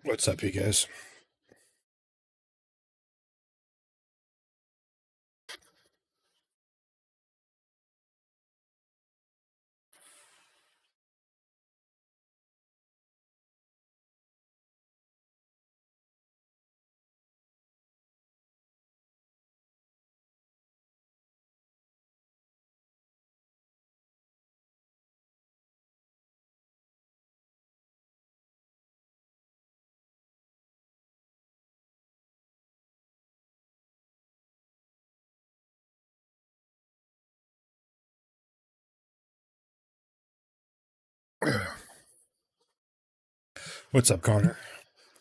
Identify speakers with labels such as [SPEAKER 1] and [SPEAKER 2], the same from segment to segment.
[SPEAKER 1] What's up, you guys? What's up, Connor?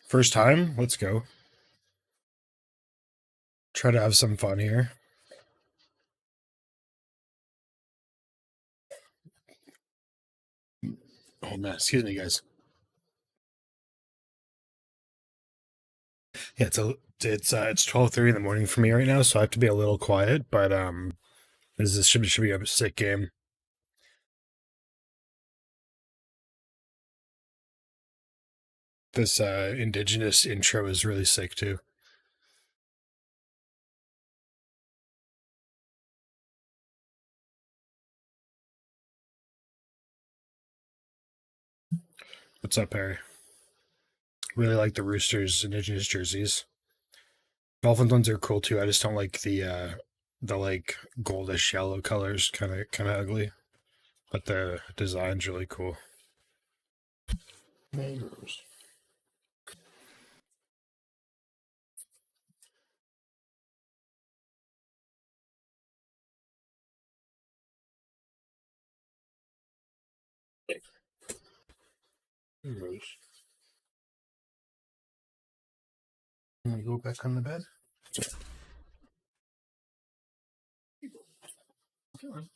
[SPEAKER 1] First time? Let's go. Try to have some fun here. Oh man, excuse me, guys. Yeah, it's 12:30 in the morning for me right now, so I have to be a little quiet. But this should be a sick game. This indigenous intro is really sick too. What's up, Harry? Really like the Roosters indigenous jerseys. Dolphins ones are cool too. I just don't like the like goldish yellow colors, kind of ugly. But the design's really cool. Mangoes. Mangoes. Can we go back on the bed? Come on.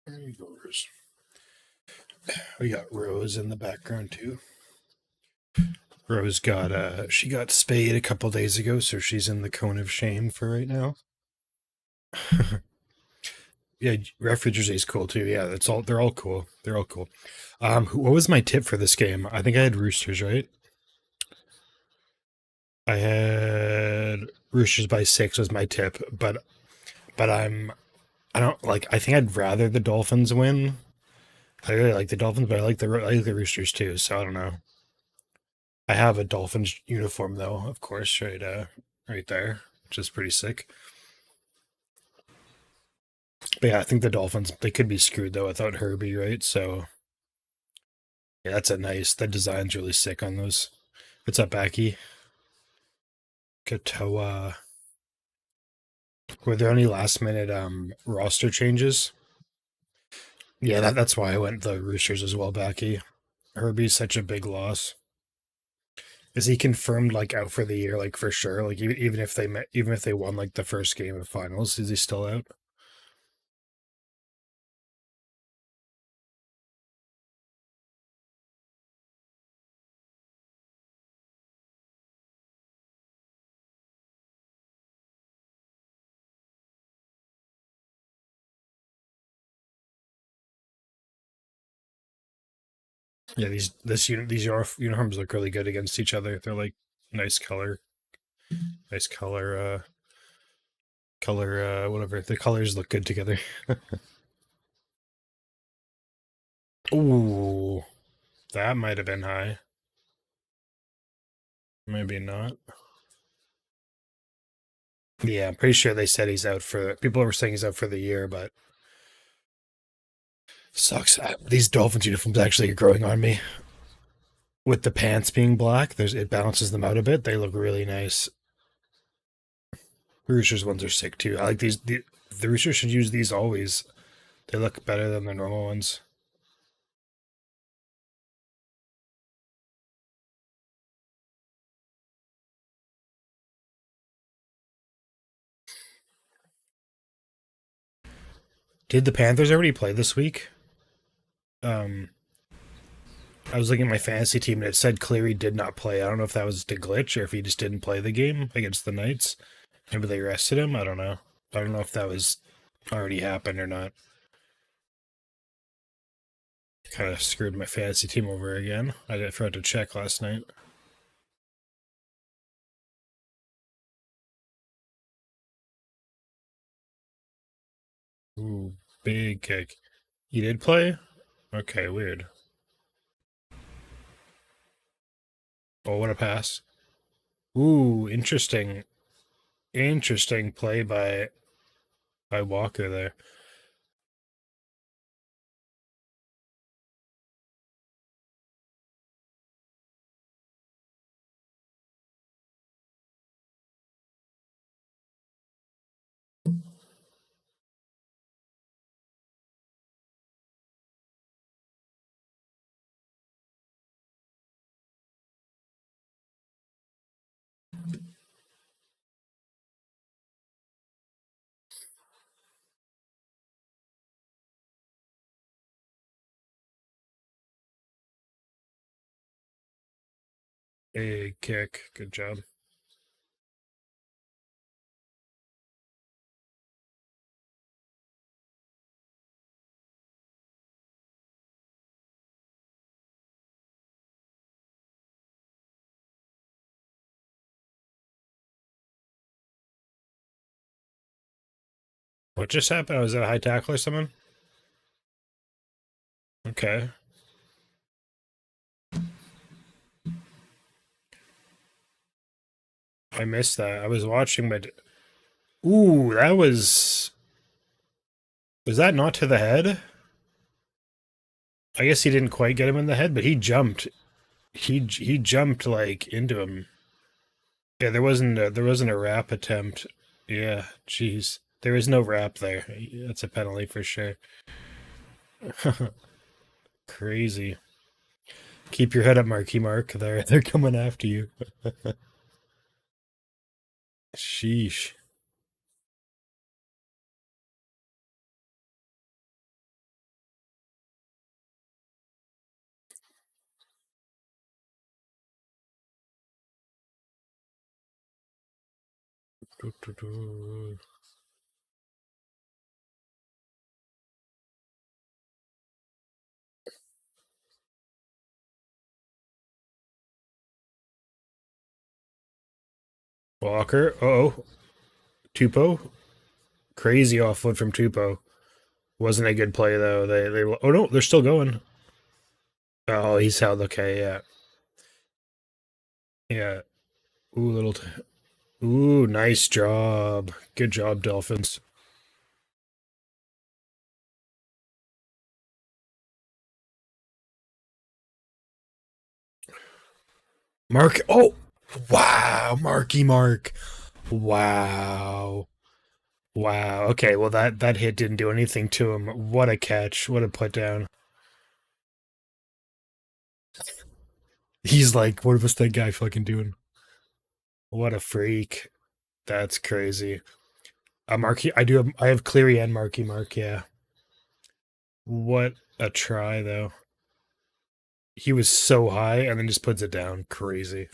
[SPEAKER 1] There you go, Rose. We got Rose in the background too. Rose got she got spayed a couple days ago, so she's in the cone of shame for right now. Yeah, Refugee is cool too. Yeah, that's all. They're all cool. They're all cool. What was my tip for this game? I think I had Roosters, right? I had Roosters by 6 was my tip, but I don't like. I think I'd rather the Dolphins win. I really like the Dolphins, but I like the Roosters too. So I don't know. I have a Dolphins uniform though, of course, right there, which is pretty sick. But yeah, I think the Dolphins they could be screwed though without Herbie, right? So yeah, that's a nice. The design's really sick on those. What's up, Aki? Katoa. Were there any last minute roster changes? Yeah, that's why I went the Roosters as well, Backy. Herbie's such a big loss. Is he confirmed like out for the year, like for sure? Like even if they won like the first game of finals, is he still out? Yeah, these uniforms look really good against each other. They're like nice color, nice color, whatever. The colors look good together. Ooh, that might have been high. Maybe not. Yeah, I'm pretty sure they said he's out for. People were saying he's out for the year, but sucks. These Dolphins uniforms actually are growing on me. With the pants being black, it balances them out a bit. They look really nice. Roosters ones are sick too. I like these. The Roosters should use these always. They look better than the normal ones. Did the Panthers already play this week? Um, I was looking at my fantasy team and it said Cleary did not play. I don't know if that was just a glitch or if he just didn't play the game against the Knights. Maybe they rested him. I don't know. I don't know if that was already happened or not. Kind of screwed my fantasy team over again. I forgot to check last night. Ooh, big kick. You did play? Okay, weird. Oh, what a pass. Ooh, interesting. Interesting play by Walker there. Big kick. Good job. What just happened? Was that a high tackle or something? Okay. I missed that. I was watching, but ooh, that was that not to the head? I guess he didn't quite get him in the head, but he jumped. He jumped like into him. Yeah, there wasn't a wrap attempt. Yeah, jeez. There is no wrap there. That's a penalty for sure. Crazy. Keep your head up, Marky Mark. They're coming after you. Sheesh. Walker. Oh, Tupo. Crazy off foot from Tupo. Wasn't a good play though. They. Oh no, they're still going. Oh, he's held. Okay, yeah, yeah. Ooh, ooh, nice job. Good job, Dolphins. Mark. Oh, wow, Marky Mark. Wow. Wow. Okay, well that hit didn't do anything to him. What a catch. What a put down. He's like, what was that guy fucking doing? What a freak. That's crazy. Marky I have Cleary and Marky Mark, yeah. What a try though. He was so high and then just puts it down. Crazy.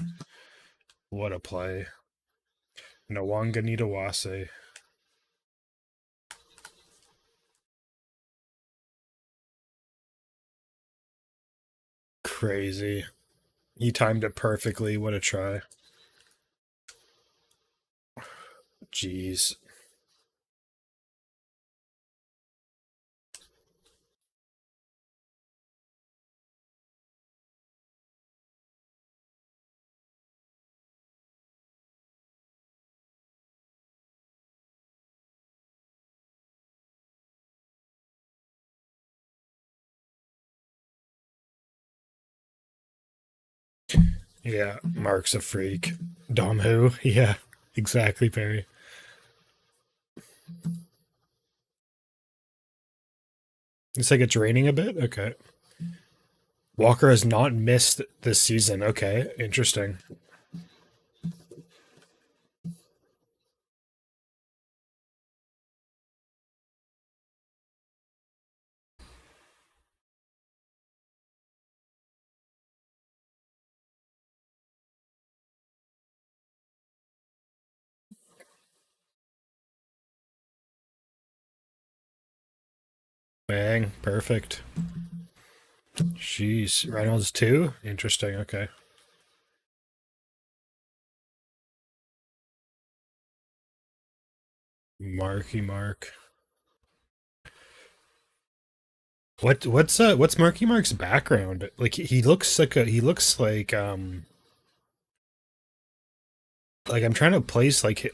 [SPEAKER 1] What a play. Nawanga Nitawase. Crazy. He timed it perfectly. What a try. Jeez. Yeah, Mark's a freak. Dom who? Yeah, exactly, Perry. It's like it's raining a bit? Okay. Walker has not missed this season. Okay, interesting. Bang, perfect. Jeez, Reynolds too. Interesting. Okay, Marky Mark. What's Marky Mark's background? Like he looks like I'm trying to place like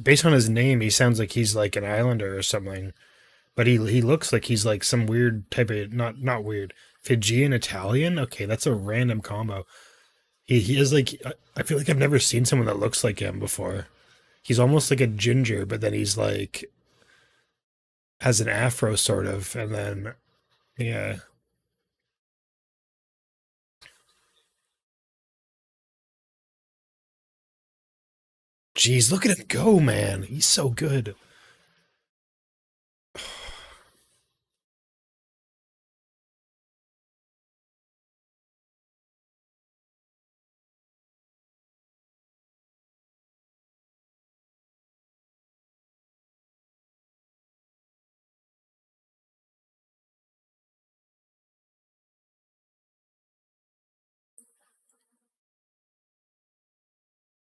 [SPEAKER 1] based on his name, he sounds like he's like an islander or something. But he looks like he's like some weird type of not weird Fijian Italian. Okay, that's a random combo. He is like I feel like I've never seen someone that looks like him before. He's almost like a ginger, but then he's like has an afro sort of, and then yeah. Jeez, look at him go, man. He's so good.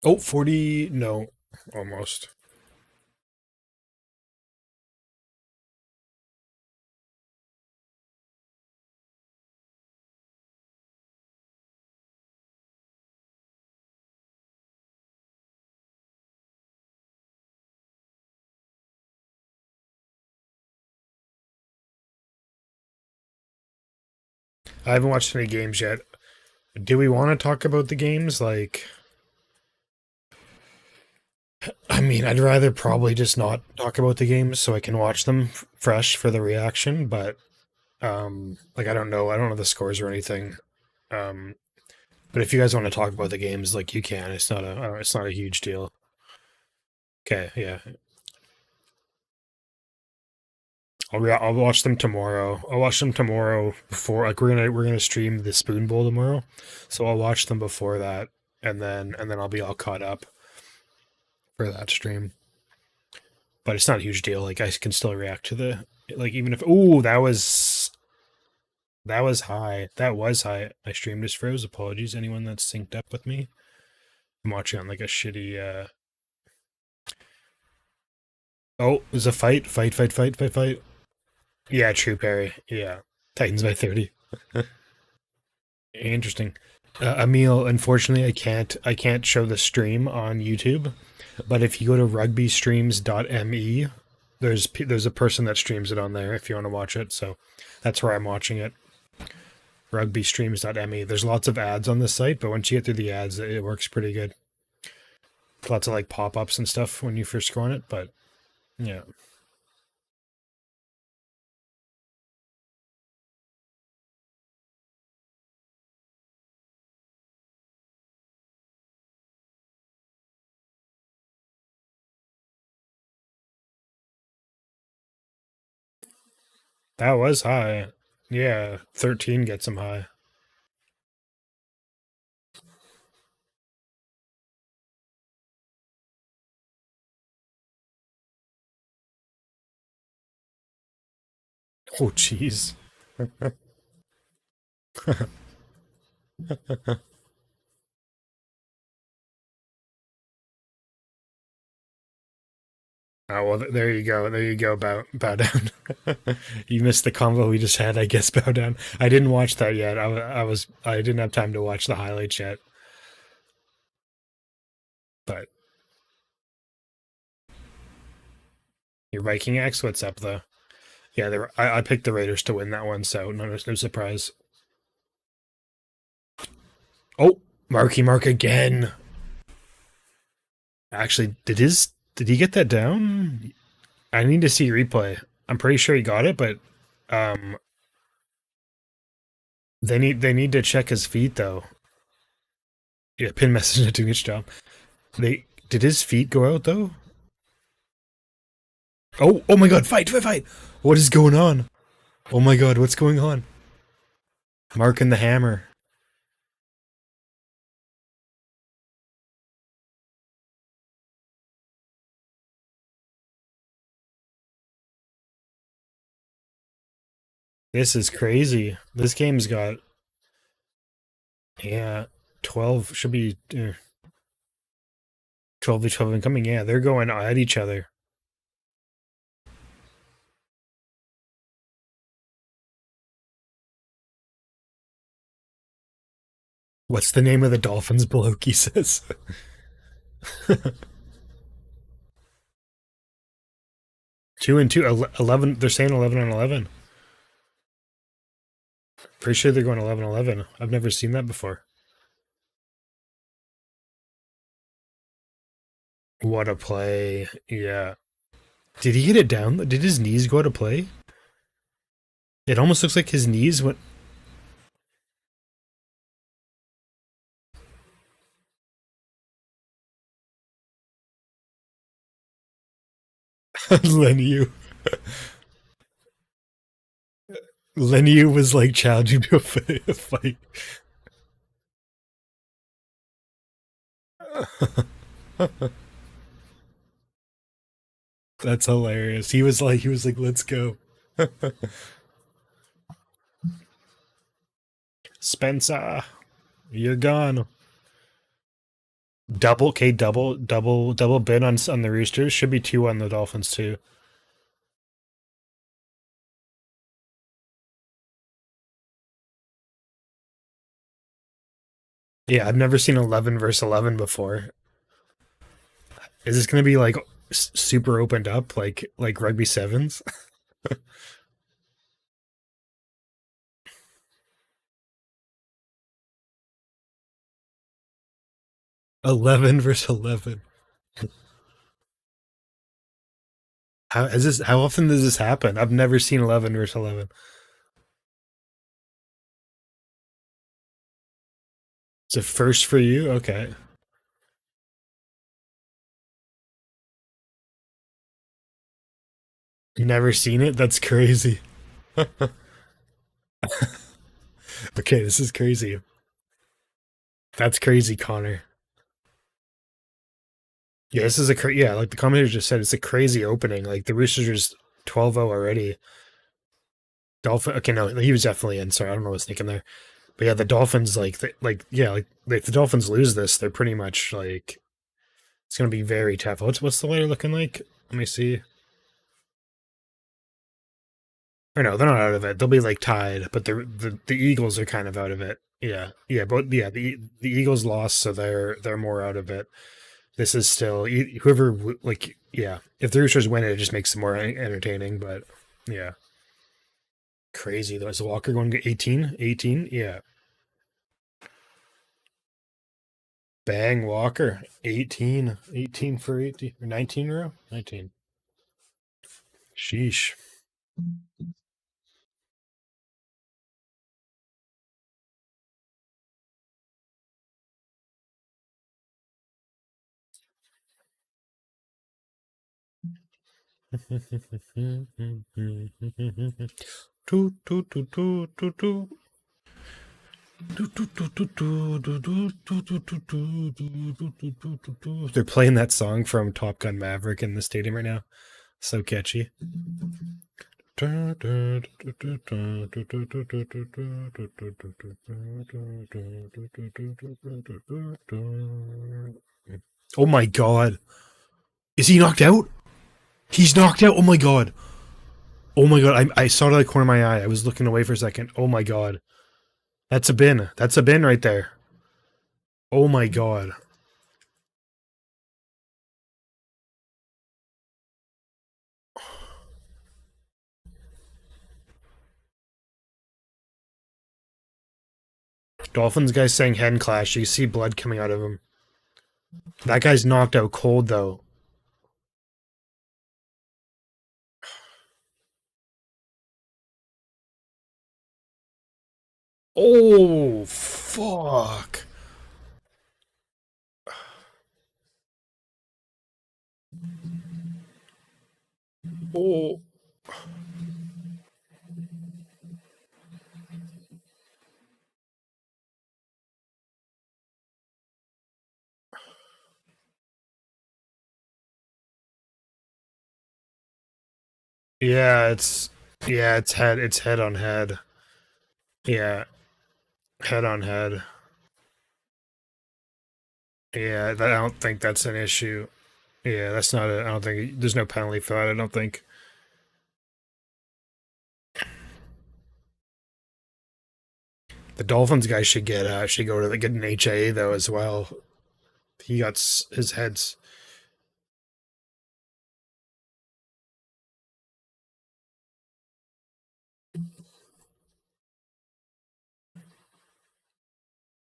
[SPEAKER 1] Oh, 40, no, almost. I haven't watched any games yet. Do we want to talk about the games? Like, I mean, I'd rather probably just not talk about the games so I can watch them fresh for the reaction, but like I don't know the scores or anything. Um, but if you guys want to talk about the games, like you can. It's not a huge deal. Okay, yeah. I'll watch them tomorrow. I'll watch them tomorrow before like we're gonna stream the Spoon Bowl tomorrow, so I'll watch them before that, and then I'll be all caught up for that stream. But it's not a huge deal. Like I can still react to the like even if that was high. That was high. My stream just froze. Apologies, anyone that's synced up with me. I'm watching on like a shitty. Oh, there's a fight. Yeah, true parry. Yeah, Titans by 30. Interesting. Emil, unfortunately, I can't show the stream on YouTube. But if you go to rugbystreams.me, there's a person that streams it on there if you want to watch it. So that's where I'm watching it. Rugbystreams.me. There's lots of ads on this site, but once you get through the ads, it works pretty good. Lots of like pop-ups and stuff when you first go on it, but yeah. That was high. Yeah, 13 gets them high. Oh, jeez. Oh well, there you go. There you go. Bow down. You missed the combo we just had. I guess bow down. I didn't watch that yet. I didn't have time to watch the highlights yet. But your Viking X, what's up though? Yeah, I picked the Raiders to win that one, so no surprise. Oh, Marky Mark again. Actually, did he get that down? I need to see replay. I'm pretty sure he got it, but um, they need to check his feet though. Yeah, pin message not doing its job. They did his feet go out though? Oh my god, fight. What is going on? Oh my god, what's going on? Mark and the hammer. This is crazy. This game's got, yeah, 12 should be 12 v 12 incoming. Yeah, they're going at each other. What's the name of the Dolphins bloke? He says 2 and 2, 11. They're saying 11-11. Pretty sure they're going 11-11. I've never seen that before. What a play. Yeah. Did he hit it down? Did his knees go to play? It almost looks like his knees went. Leniu. Leniu was like challenging to a fight. That's hilarious. He was like, let's go. Spencer, you're gone. Double bid on the Roosters. Should be 2 on the Dolphins too. Yeah, I've never seen 11 versus 11 before. Is this going to be like super opened up like rugby sevens? 11 versus 11. How often does this happen? I've never seen 11 versus 11. It's a first for you? Okay. Never seen it? That's crazy. Okay, this is crazy. That's crazy, Connor. Yeah, this is yeah, like the commentator just said, it's a crazy opening. Like the Roosters are just 12-0 already. Dolphin. Okay, no, he was definitely in. Sorry, I don't know what's thinking there. But yeah, the Dolphins, yeah, like if the Dolphins lose this, they're pretty much like it's gonna be very tough. What's the ladder looking like? Let me see. Or no, they're not out of it. They'll be like tied, but the Eagles are kind of out of it. Yeah, yeah, but yeah, the Eagles lost, so they're more out of it. This is still whoever like yeah. If the Roosters win it, it just makes it more entertaining. But yeah, crazy though. Is Walker going to 18? 18? Yeah. Bang Walker. 18. 18 for 18 or 19 row? 19. Sheesh. They're playing that song from Top Gun Maverick in the stadium right now. So catchy. Oh my god. Is he knocked out? He's knocked out. Oh my god. Oh my god. I saw it out of the corner of my eye. I was looking away for a second. Oh my god. That's a bin. That's a bin right there. Oh my god. Dolphins guy saying head clash. You see blood coming out of him. That guy's knocked out cold though. Oh fuck. Oh yeah, it's Yeah, it's head. It's head on head. Yeah, head on head. Yeah, I don't think that's an issue. Yeah, that's not. I don't think there's no penalty for that. I don't think the Dolphins guy should go to get an HIA though as well. He got his head's.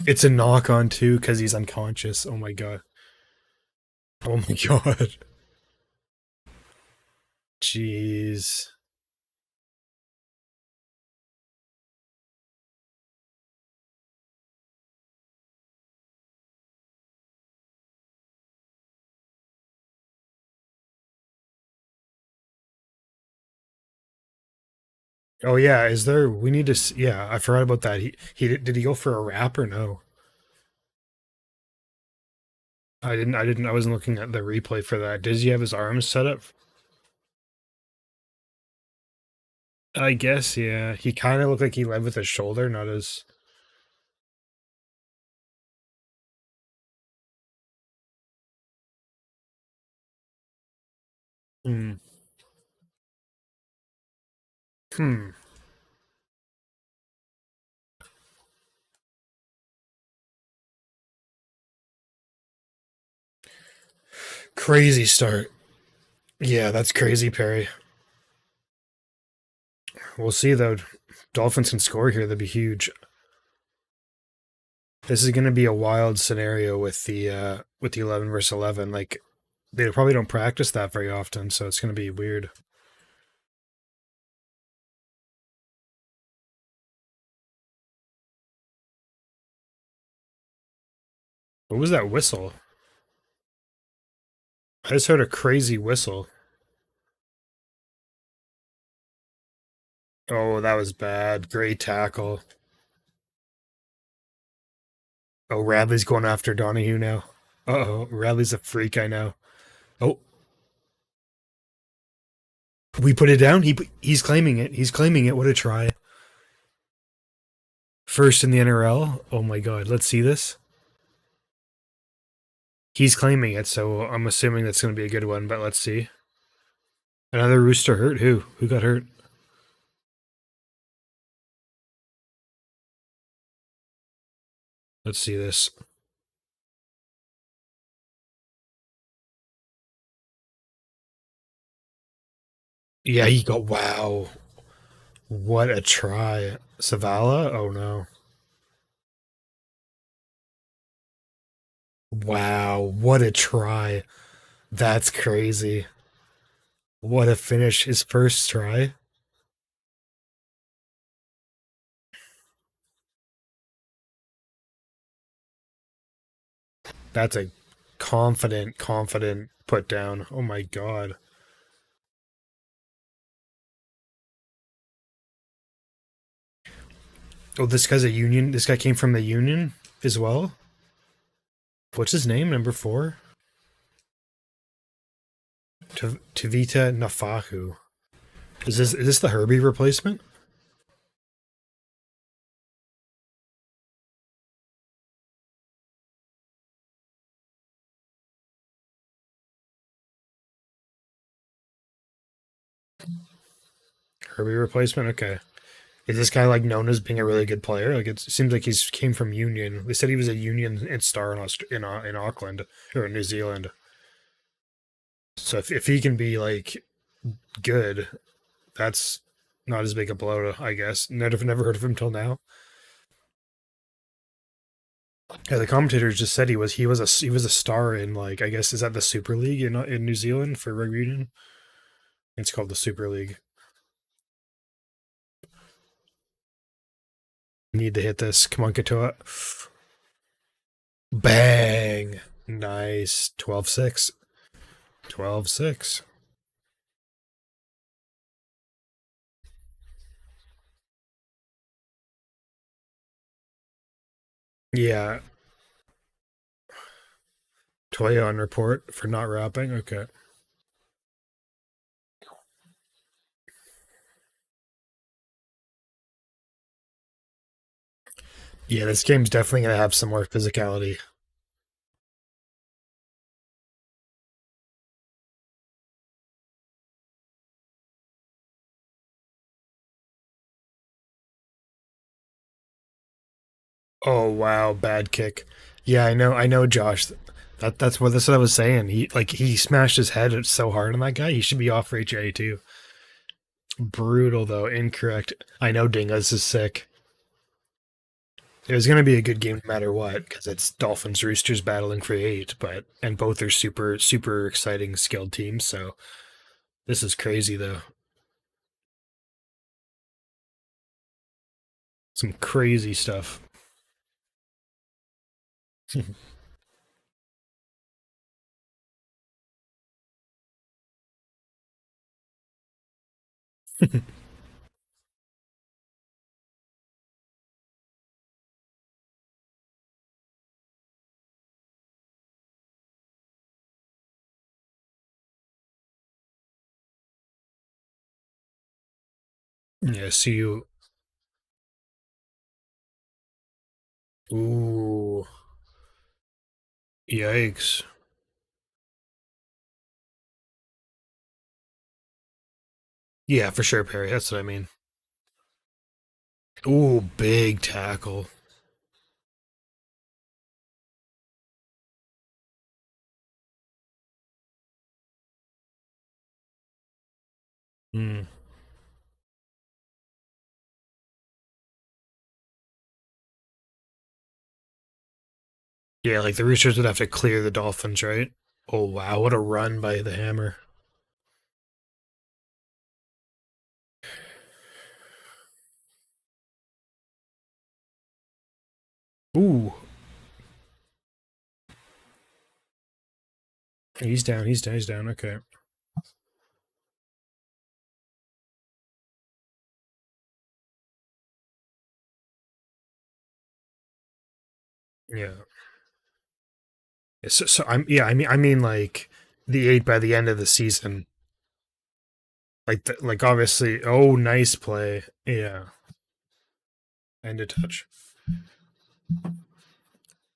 [SPEAKER 1] It's a knock on too because he's unconscious. Oh my god. Oh my god. Jeez. Oh yeah, is there? We need to. Yeah, I forgot about that. He did he go for a wrap or no? I didn't. I didn't. I wasn't looking at the replay for that. Does he have his arms set up? I guess. Yeah. He kind of looked like he led with his shoulder, not his. Hmm. Hmm. Crazy start. Yeah, that's crazy, Perry. We'll see though. Dolphins can score here. That'd be huge. This is going to be a wild scenario with the 11 versus 11. Like they probably don't practice that very often, so it's going to be weird. What was that whistle? I just heard a crazy whistle. Oh, that was bad. Great tackle. Oh, Radley's going after Donahue now. Uh oh, Radley's a freak. I know. Oh, we put it down. He's claiming it. He's claiming it. What a try! First in the NRL. Oh my god. Let's see this. He's claiming it, so I'm assuming that's going to be a good one. But let's see. Another Rooster hurt. Who? Who got hurt? Let's see this. Yeah, he got. Wow. What a try. Savala? Oh no. Wow. What a try. That's crazy. What a finish. His first try. That's a confident put down. Oh my god. Oh, this guy's a union. This guy came from the union as well. What's his name? Number 4? Tavita Nafahu. Is this the Herbie replacement? Herbie replacement? Okay. Is this guy like known as being a really good player? Like it seems like he's came from Union. They said he was a Union and star in Auckland or in New Zealand. So if he can be like good, that's not as big a blow, I guess. Never heard of him till now. Yeah, the commentators just said he was a star in like I guess is that the Super League in New Zealand for rugby union? It's called the Super League. Need to hit this. Come on, Katoa. Bang! Nice. 12-6. 12-6. Yeah. Toya on report for not rapping. Okay. Yeah, this game's definitely gonna have some more physicality. Oh wow, bad kick. Yeah, I know, Josh. That's what I was saying. He smashed his head so hard on that guy. He should be off for HA too. Brutal though, incorrect. I know Dingus is sick. It was going to be a good game no matter what because it's Dolphins Roosters battling for eight, but and both are super exciting skilled teams. So this is crazy though. Some crazy stuff. Yeah. See you. Ooh. Yikes. Yeah, for sure, Perry. That's what I mean. Ooh, big tackle. Mm. Yeah, like the Roosters would have to clear the Dolphins, right? Oh wow, what a run by the Hammer. Ooh, he's down. He's down. He's down. Okay. Yeah. So I'm yeah. I mean like the eight by the end of the season. Like obviously. Oh, nice play. Yeah. End of touch.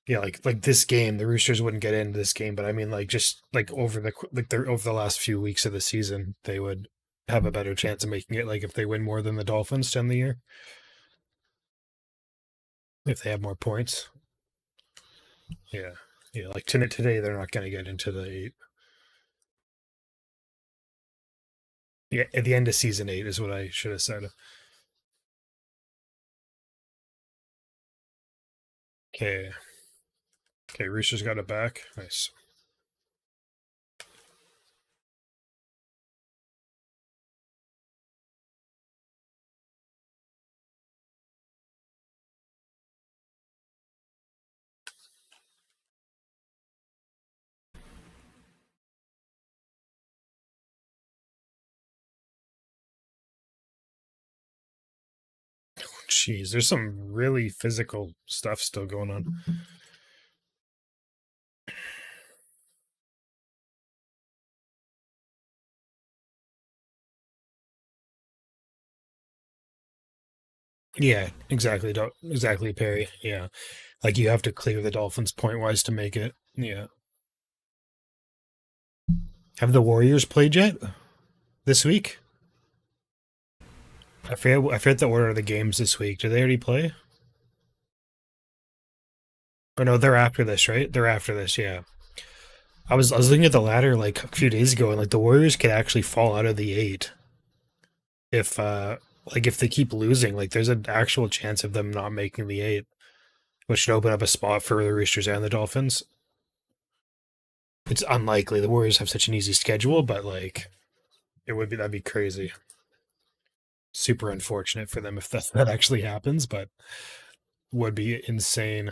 [SPEAKER 1] Yeah, like this game, the Roosters wouldn't get into this game, but I mean like just like over the last few weeks of the season, they would have a better chance of making it. Like if they win more than the Dolphins to end the year, if they have more points. Yeah. Yeah, like today they're not going to get into the eight. Yeah, at the end of season eight is what I should have said. Okay, okay, Roosters got it back. Nice. Jeez, there's some really physical stuff still going on. Yeah, exactly. Exactly, Perry. Yeah, like you have to clear the Dolphins point wise to make it. Yeah. Have the Warriors played yet this week? I forget the order of the games this week. Did they already play? Oh no, they're after this, right? They're after this. Yeah. I was looking at the ladder like a few days ago, and like the Warriors could actually fall out of the eight if if they keep losing. Like there's an actual chance of them not making the eight, which should open up a spot for the Roosters and the Dolphins. It's unlikely. The Warriors have such an easy schedule, but like it would be that'd be crazy. Super unfortunate for them if that actually happens, but would be insane.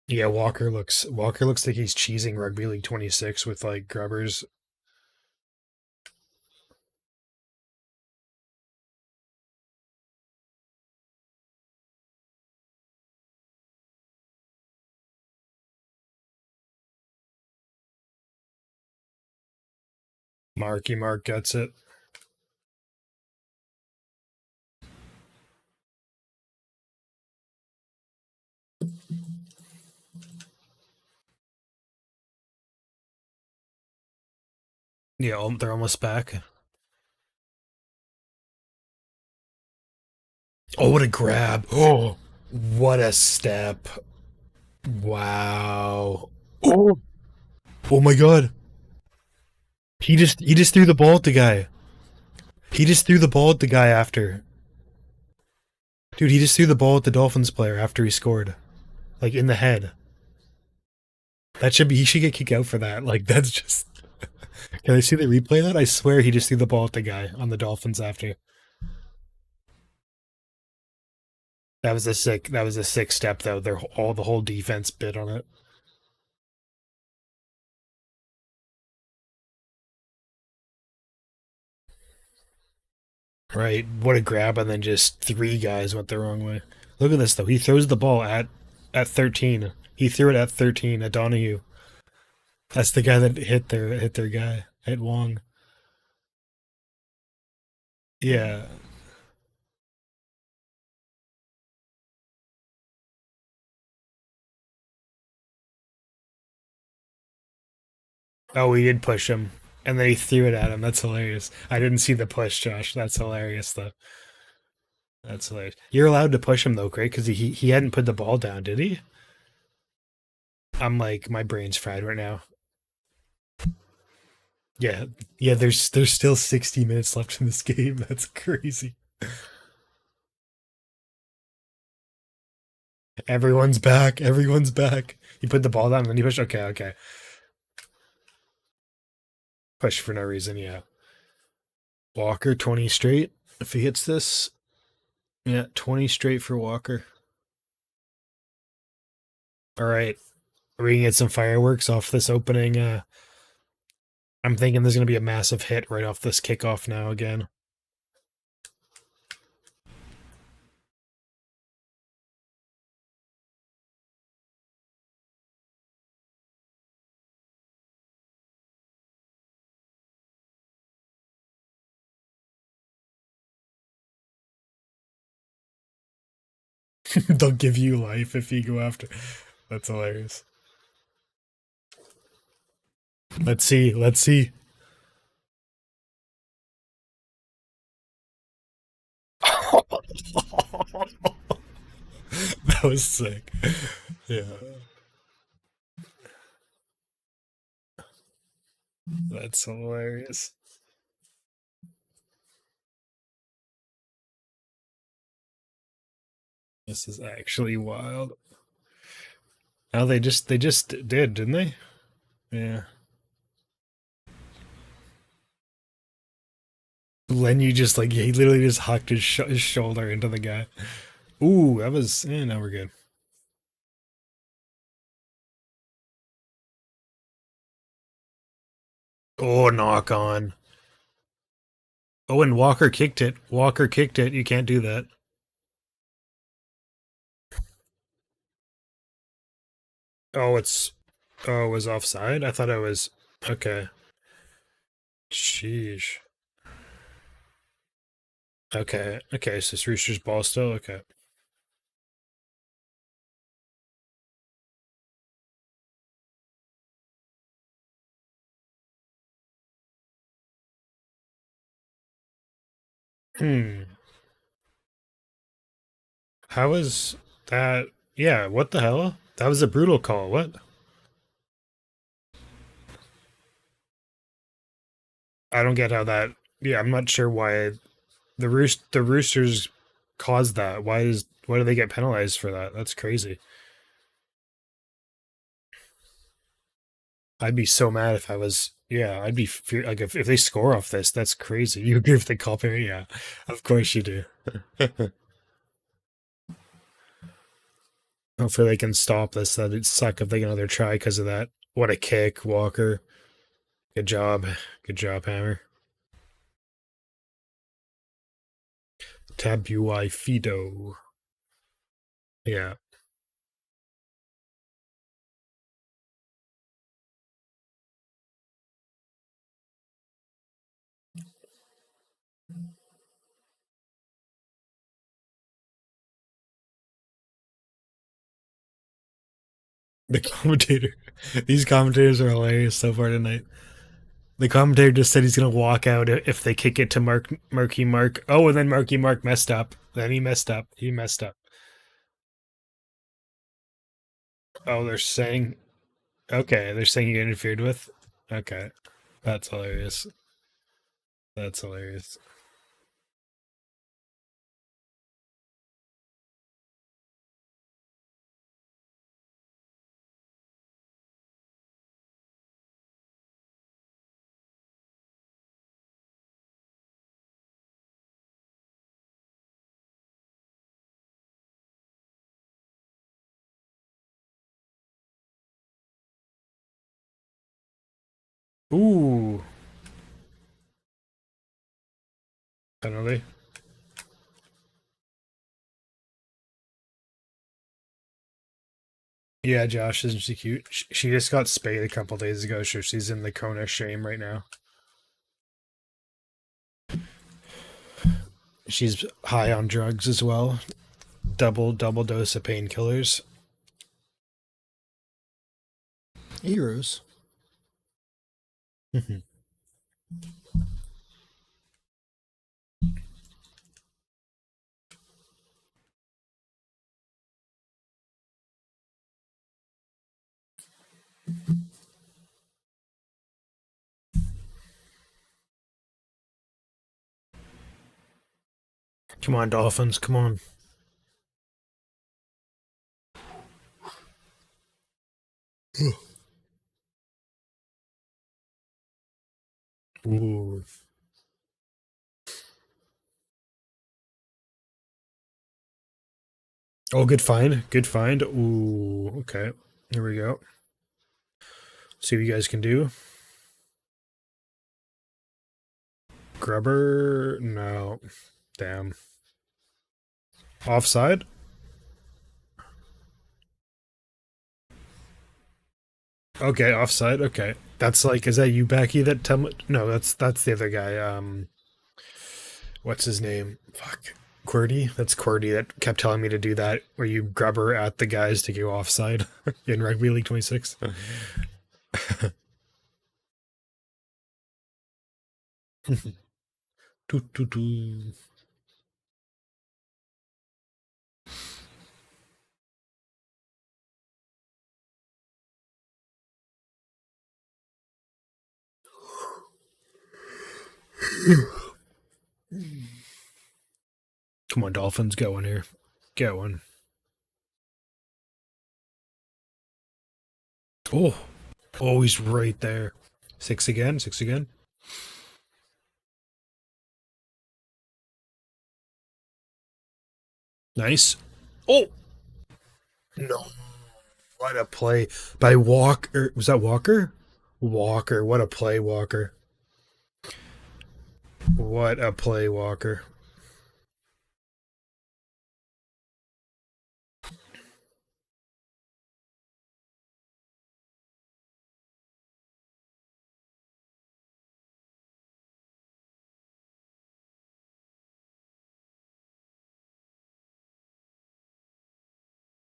[SPEAKER 1] Yeah, Walker looks like he's cheesing rugby league 26 with like grubbers. Marky Mark gets it. Yeah, they're almost back. Oh, what a grab! Oh, what a step! Wow! Oh, oh my God! He just threw the ball at the guy. He just threw the ball at the guy after. Dude, he just threw the ball at the Dolphins player after he scored, like in the head. That should be. He should get kicked out for that. Like that's just. Can I see the replay of that? I swear he just threw the ball at the guy on the Dolphins after. That was a sick. That was a sick step though. The whole defense bid on it. Right. What a grab, and then just three guys went the wrong way. Look at this though. He throws the ball at 13. He threw it at 13 at Donahue. That's the guy that hit their guy. Hit Wong. Yeah. Oh, he did push him. And then he threw it at him. That's hilarious. I didn't see the push, Josh. That's hilarious though. That's hilarious. You're allowed to push him though, Craig, because he hadn't put the ball down, did he? I'm like my brain's fried right now. Yeah, yeah. There's still 60 minutes left in this game. That's crazy. Everyone's back. Everyone's back. He put the ball down and then he pushed. Okay, okay. Push for no reason. Yeah. Walker 20 straight. If he hits this, yeah, 20 straight for Walker. All right. We can get some fireworks off this opening. I'm thinking there's going to be a massive hit right off this kickoff now again. They'll give you life if you go after. That's hilarious. Let's see. Let's see. That was sick. Yeah, that's hilarious. This is actually wild. Oh, they just did, didn't they? Yeah. Len, you just like he literally just hucked his shoulder into the guy. Ooh, that was. Now we're good. Oh, knock on. Oh, and Walker kicked it. Walker kicked it. You can't do that. Oh, it was offside. I thought it was. Okay. Sheesh. Okay. Okay. So it's Rooster's ball still. Okay. Hmm. How was that? Yeah. What the hell? That was a brutal call. What? I don't get how that. Yeah, I'm not sure why the Roosters caused that. Why do they get penalized for that? That's crazy. I'd be so mad if I was. Yeah, I'd be like if they score off this. That's crazy. You agree with the call period? Yeah, of course you do. Hopefully they can stop this. That'd suck if they get another try because of that. What a kick, Walker. Good job. Good job, Hammer. Tabuai Fido. Yeah. The commentator. These commentators are hilarious so far tonight. The commentator just said he's gonna walk out if they kick it to Marky Mark. Oh, and then Marky Mark messed up. Then he messed up. He messed up. Oh, they're saying okay. They're saying you interfered with. Okay, that's hilarious. That's hilarious. Ooh, penalty. Yeah, Josh, isn't she cute? She just got spayed a couple days ago, so she's in the cone of shame right now. She's high on drugs as well. Double dose of painkillers. Heroes. Come on, Dolphins. Come on. Ooh. Oh, good find. Good find. Ooh. Okay. Here we go. See what you guys can do. Grubber. No. Damn. Offside. Okay, offside. Okay. That's like, is that you, Becky? That tell me? No, that's the other guy. What's his name? Fuck. QWERTY. That's QWERTY that kept telling me to do that, where you grubber at the guys to go offside in Rugby League 26. Toot, toot, toot. Come on, Dolphins, get one here. Get one. Oh, oh, he's right there. Six again. Six again. Nice. Oh no! What a play by Walker. Was that Walker? Walker. What a play, Walker. What a play, Walker.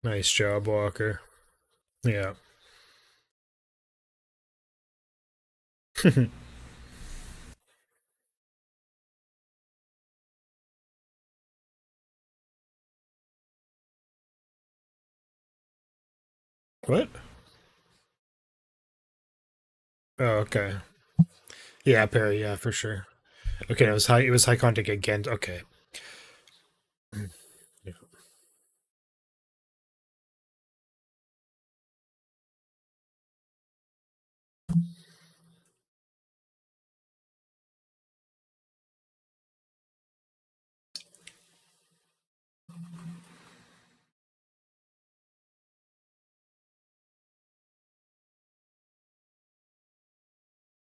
[SPEAKER 1] Nice job, Walker. Yeah. What? Oh, okay. Yeah, Perry. Yeah, for sure. Okay, it was high. It was high contact again. Okay.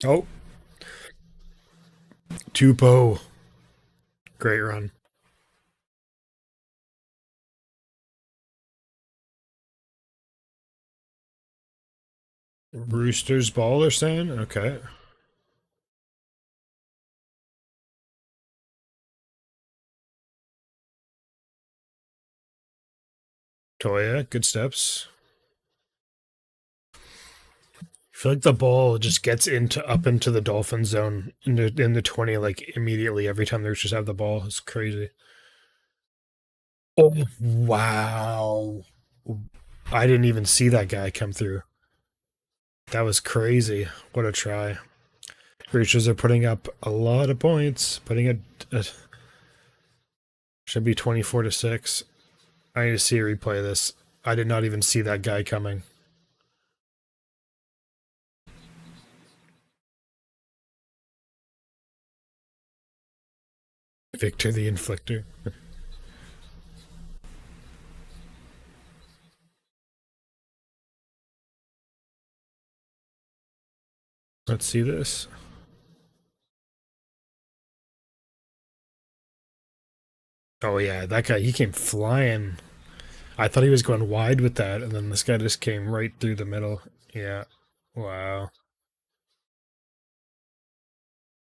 [SPEAKER 1] Oh, Tupo. Great run. Roosters ball, they're saying? Okay. Toya, good steps. feel like the ball just gets into up into the Dolphin zone in the 20 like immediately every time the Roosters have the ball. It's crazy. Oh wow. I didn't even see that guy come through. That was crazy. What a try. Roosters are putting up a lot of points. Putting a should be 24-6. I need to see a replay of this. I did not even see that guy coming. Victor the Inflictor. Let's see this. Oh yeah, that guy, he came flying. I thought he was going wide with that, and then this guy just came right through the middle. Yeah. Wow.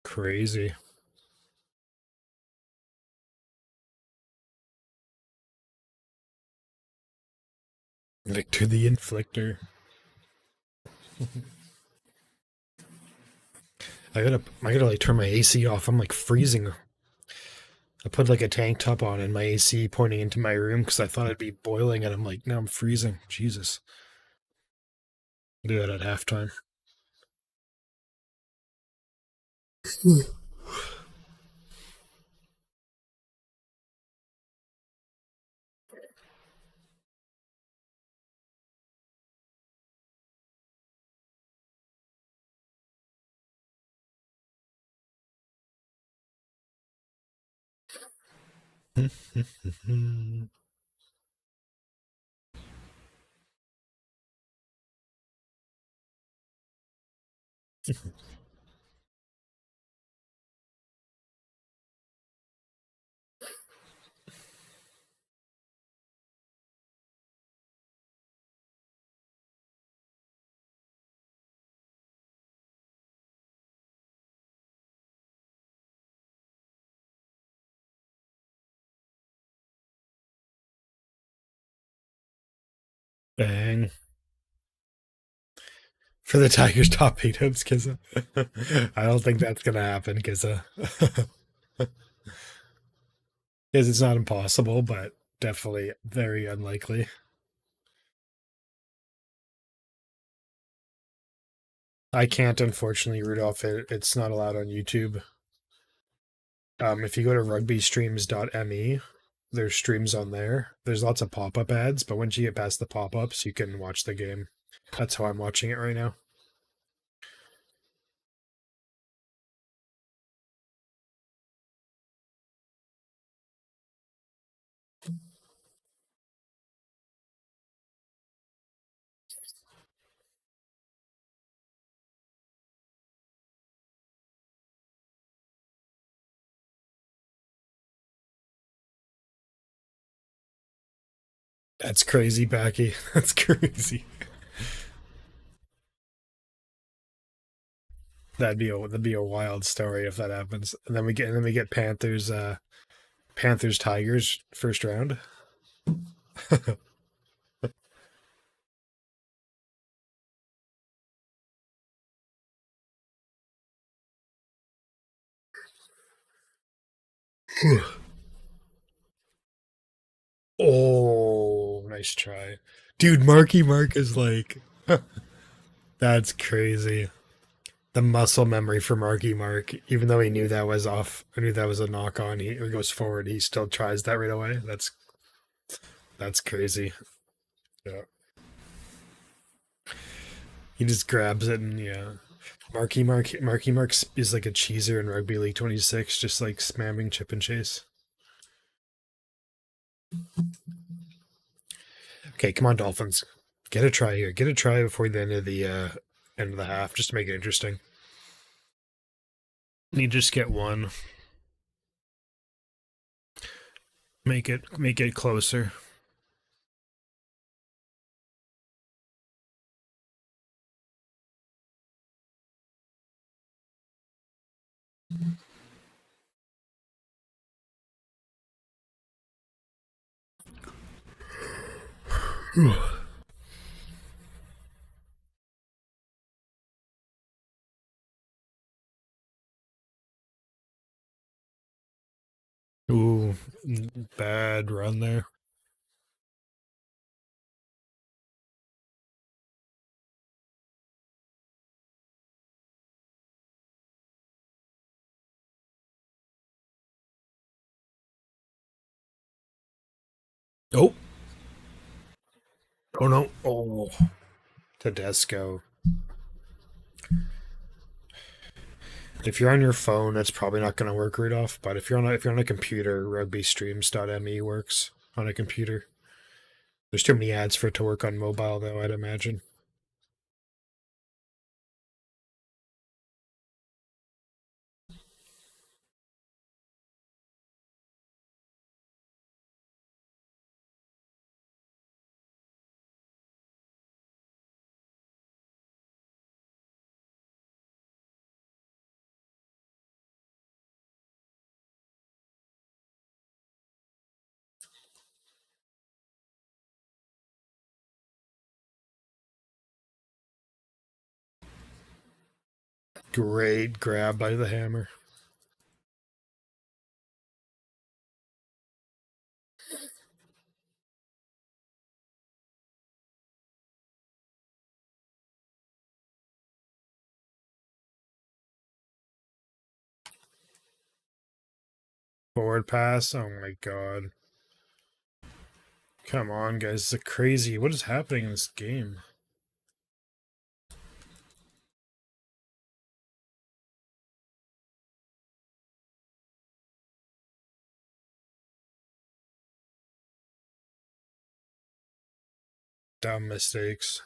[SPEAKER 1] Crazy. Victor the Inflictor. I gotta like turn my AC off. I'm like freezing. I put like a tank top on and my AC pointing into my room because I thought I'd be boiling, and I'm like, now I'm freezing. Jesus. I'll do that at halftime. Bang. For the Tigers top eight hopes, Kizza. I don't think that's gonna happen, Kizza. Because it's not impossible, but definitely very unlikely. I can't, unfortunately, Rudolph. It's not allowed on YouTube. If you go to rugbystreams.me, there's streams on there. There's lots of pop-up ads, but once you get past the pop-ups, you can watch the game. That's how I'm watching it right now. That's crazy, Backy. That's crazy. That'd be a wild story if that happens. And then we get Panthers Tigers first round. Oh, nice try. Dude, Marky Mark is like that's crazy. The muscle memory for Marky Mark, even though he knew that was off, I knew that was a knock on. He goes forward, he still tries that right away. That's crazy. Yeah. He just grabs it and yeah. Marky Mark is like a cheeser in Rugby League 26, just like spamming chip and chase. Okay, come on, Dolphins. Get a try here. Get a try before the end of the half, just to make it interesting. You just get one. Make it closer. Ooh, bad run there. Oh, oh no. Oh, Tedesco. If you're on your phone, that's probably not going to work right off. But if you're on a computer, rugbystreams.me works on a computer. There's too many ads for it to work on mobile, though. I'd imagine. Great grab by the hammer. Forward pass. Oh my god. Come on, guys. It's crazy. What is happening in this game? Dumb mistakes.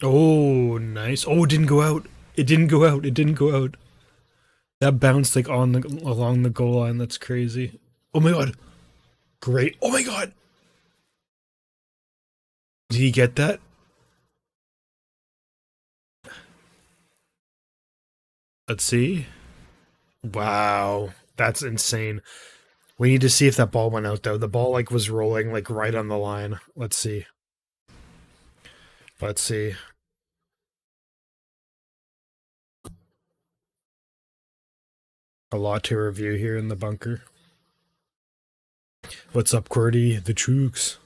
[SPEAKER 1] Oh, nice. Oh, it didn't go out. It didn't go out. It didn't go out. That bounced like on the along the goal line. That's crazy. Oh my god. Great. Oh my god. Did he get that? Let's see. Wow. That's insane. We need to see if that ball went out though. The ball like was rolling like right on the line. Let's see. Let's see. A lot to review here in the bunker. What's up, Qwerty? The Trooks.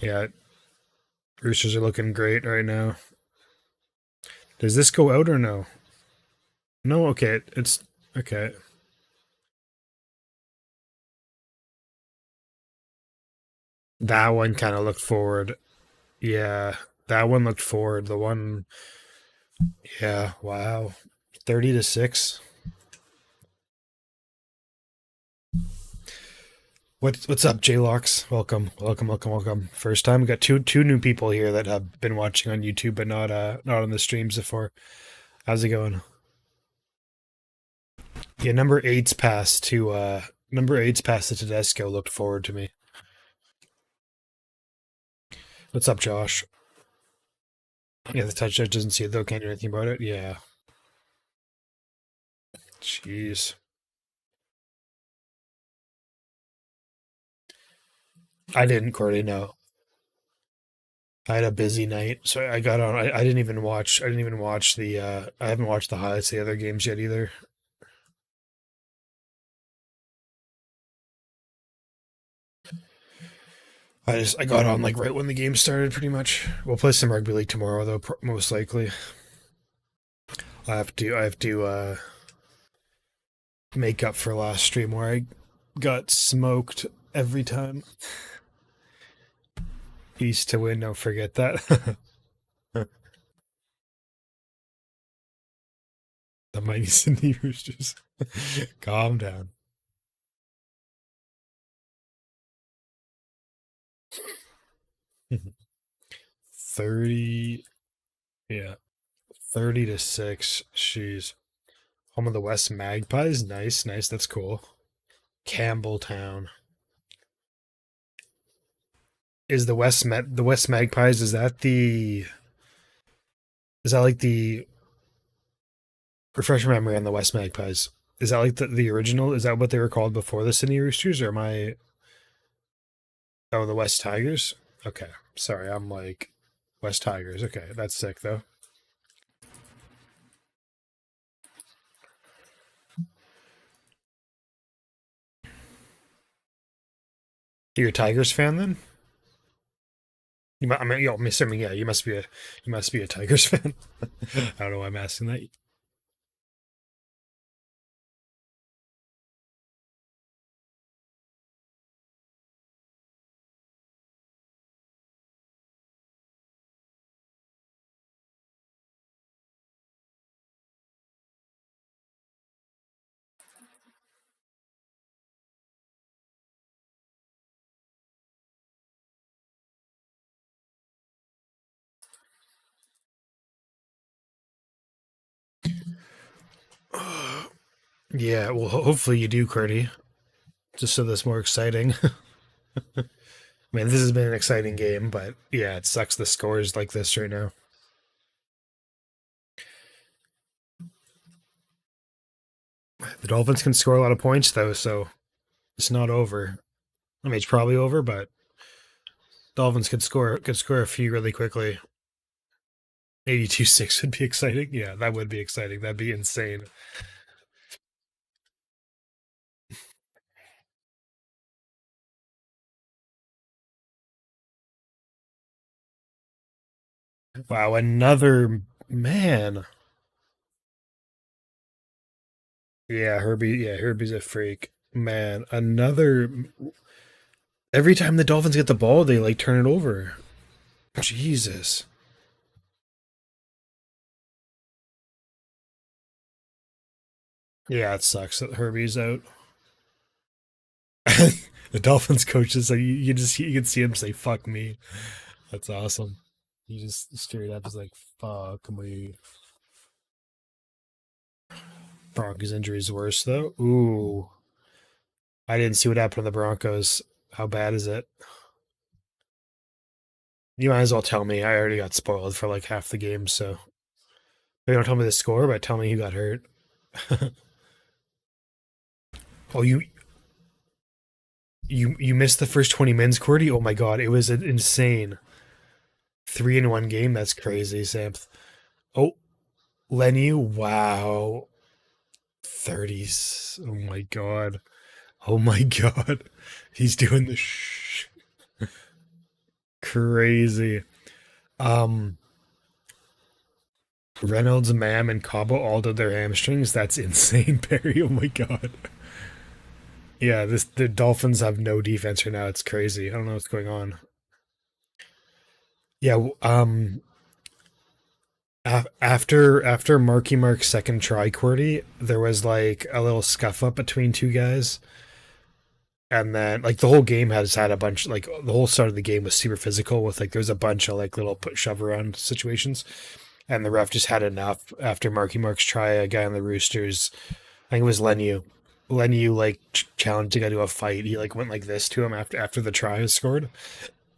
[SPEAKER 1] Yeah, Roosters are looking great right now. Does this go out or no? No, okay. It's okay. That one kind of looked forward. Yeah, that one looked forward. The one, yeah, wow. 30-6. What's up, J-Locks? Welcome, welcome, welcome, welcome. First time we got two new people here that have been watching on YouTube but not on the streams before. How's it going? Yeah, number eight's pass to Tedesco looked forward to me. What's up, Josh? Yeah, the touch judge doesn't see it though. Can't do anything about it. Yeah. Jeez. I didn't, Cordy. No, I had a busy night, so I got on. I didn't even watch. I didn't even watch the. I haven't watched the highlights of the other games yet either. I got on like right when the game started, pretty much. We'll play some rugby league tomorrow, though, most likely. I have to make up for last stream where I got smoked every time. East to win. Don't forget that. The mighty Sydney Roosters. Calm down. 30, yeah, 30-6. She's home of the West Magpies. Nice, nice. That's cool. Campbelltown. Is the West Magpies? Is that like the refresh my memory on the West Magpies? Is that like the original? Is that what they were called before the Sydney Roosters, or am I? Oh, the West Tigers. Okay, sorry, I'm like West Tigers. Okay, that's sick though. You're a Tigers fan then? I mean, I'm assuming, yeah, you must be a Tigers fan. I don't know why I'm asking that. Yeah, well, hopefully you do, Curdy, just so that's more exciting. I mean, this has been an exciting game, but yeah, it sucks the scores like this right now. The Dolphins can score a lot of points though, so it's not over. I mean, it's probably over, but Dolphins could score a few really quickly. 82-6 would be exciting. Yeah, that would be exciting. That'd be insane. Wow, another man. Yeah, Herbie. Yeah, Herbie's a freak. Man, another. Every time the Dolphins get the ball, they like turn it over. Jesus. Yeah, it sucks that Herbie's out. The Dolphins coaches, like you can see him say "fuck me." That's awesome. He just straight up is like "fuck me." Broncos injury is worse though. Ooh, I didn't see what happened to the Broncos. How bad is it? You might as well tell me. I already got spoiled for like half the game, so you don't tell me the score, but tell me who got hurt. Oh, you missed the first 20 minutes, Cordy. Oh my god, it was insane. 3-1 game. That's crazy, Sam. Oh, Lenny. Wow, 30s. Oh my god. Oh my god. He's doing the crazy. Um, Reynolds, Mam, and Cabo all did their hamstrings. That's insane, Perry. Oh my god. Yeah, the Dolphins have no defense right now. It's crazy. I don't know what's going on. Yeah, after Marky Mark's second try, Cordy, there was like a little scuff up between two guys, and then like the whole game has had a bunch, like the whole start of the game was super physical with like there's a bunch of like little put shove around situations, and the ref just had enough after Marky Mark's try. A guy on the Roosters, I think it was Lenu. Lenu like challenged the guy to a fight. He like went like this to him after the try was scored,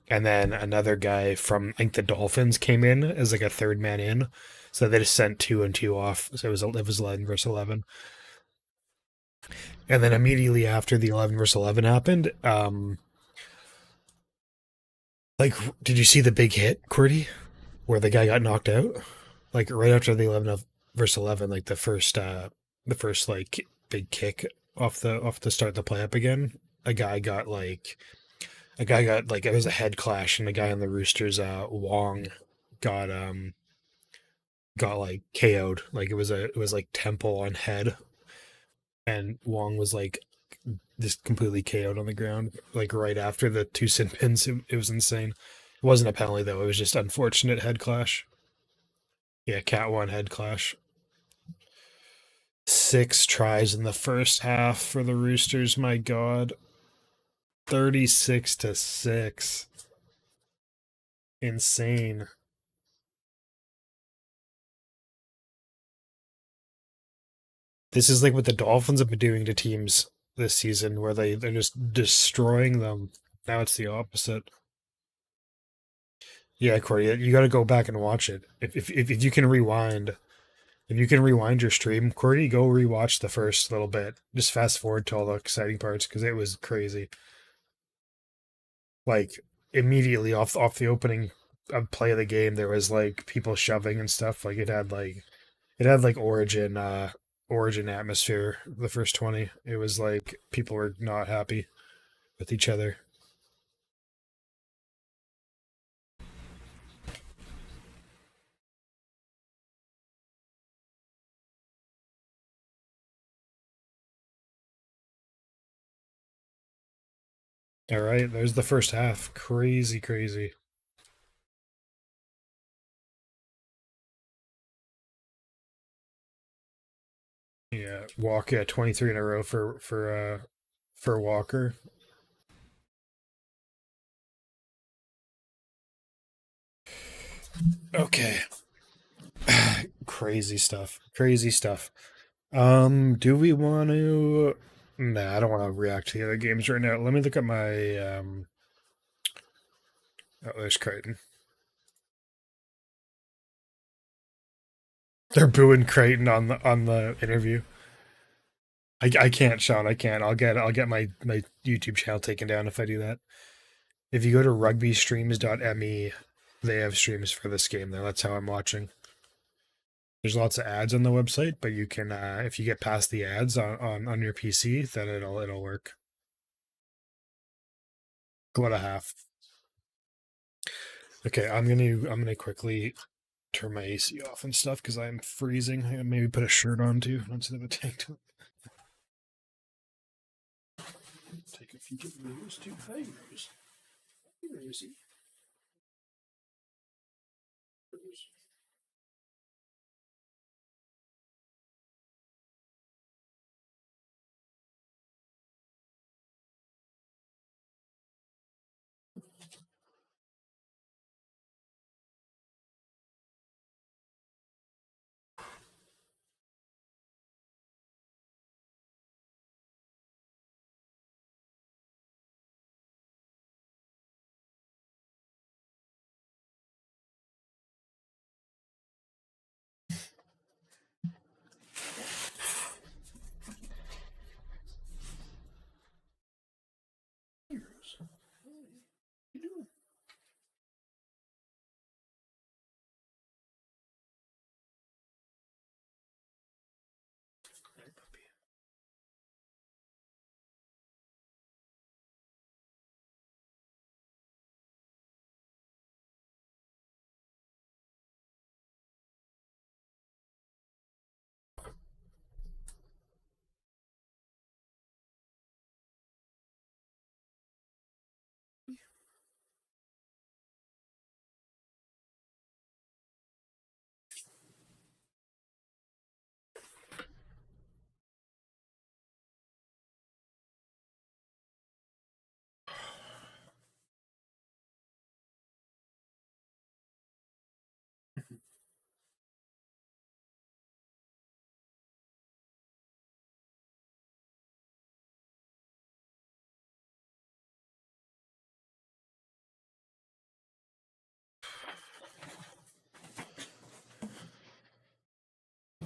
[SPEAKER 1] and then another guy from I think the Dolphins came in as like a third man in, so they just sent two and two off. So it was 11 versus 11, and then immediately after the 11 versus 11 happened, like did you see the big hit, Cordy, where the guy got knocked out? Like right after the 11 versus 11, like the first like big kick off the start the play up again. A guy got like it was a head clash, and the guy on the Roosters, Wong, got got like KO'd. Like it was like temple on head, and Wong was like just completely KO'd on the ground. Like right after the two sin pins, it was insane. It wasn't a penalty though. It was just unfortunate head clash. Yeah, Cat one head clash. 6 tries in the first half for the Roosters. My God, 36-6. Insane. This is like what the Dolphins have been doing to teams this season, where they're just destroying them. Now it's the opposite. Yeah, Corey, you got to go back and watch it. If you can rewind, if you can rewind your stream, Corey, go rewatch the first little bit. Just fast forward to all the exciting parts because it was crazy. Like immediately off the opening play of the game, there was like people shoving and stuff. Like it had like origin atmosphere. The first 20, it was like people were not happy with each other. All right, there's the first half. Crazy, crazy. Yeah, Walker, yeah, 23 in a row for Walker. Okay. Crazy stuff. Crazy stuff. Do we want to? Nah, I don't want to react to the other games right now. Let me look at my. Oh, there's Crichton. They're booing Crichton on the interview. I can't, Sean. I can't. I'll get my YouTube channel taken down if I do that. If you go to rugbystreams.me, they have streams for this game there. That's how I'm watching. There's lots of ads on the website, but you can if you get past the ads on your PC, then it'll work. Go to half. Okay, I'm gonna quickly turn my AC off and stuff because I'm freezing. I maybe put a shirt on too instead of a tank top. Take a few of those two fingers. Rosie.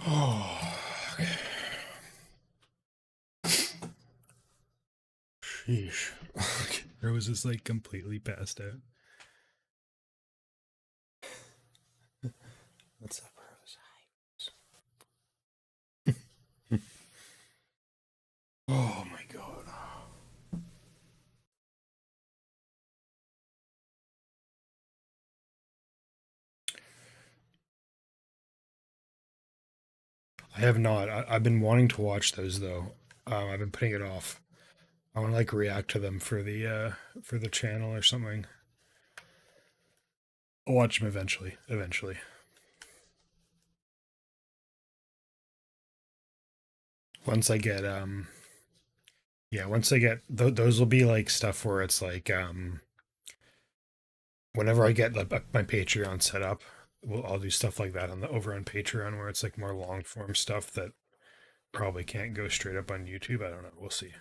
[SPEAKER 1] Oh, okay. Sheesh. Rose is like completely passed out. What's up, Rose? Oh my god. I have not. I've been wanting to watch those though. I've been putting it off. I want to like react to them for the channel or something. I'll watch them eventually. Eventually. Once I get yeah, once I get those will be like stuff where it's like whenever I get like my Patreon set up, I'll do stuff like that on the over on Patreon where it's like more long form stuff that probably can't go straight up on YouTube. I don't know. We'll see.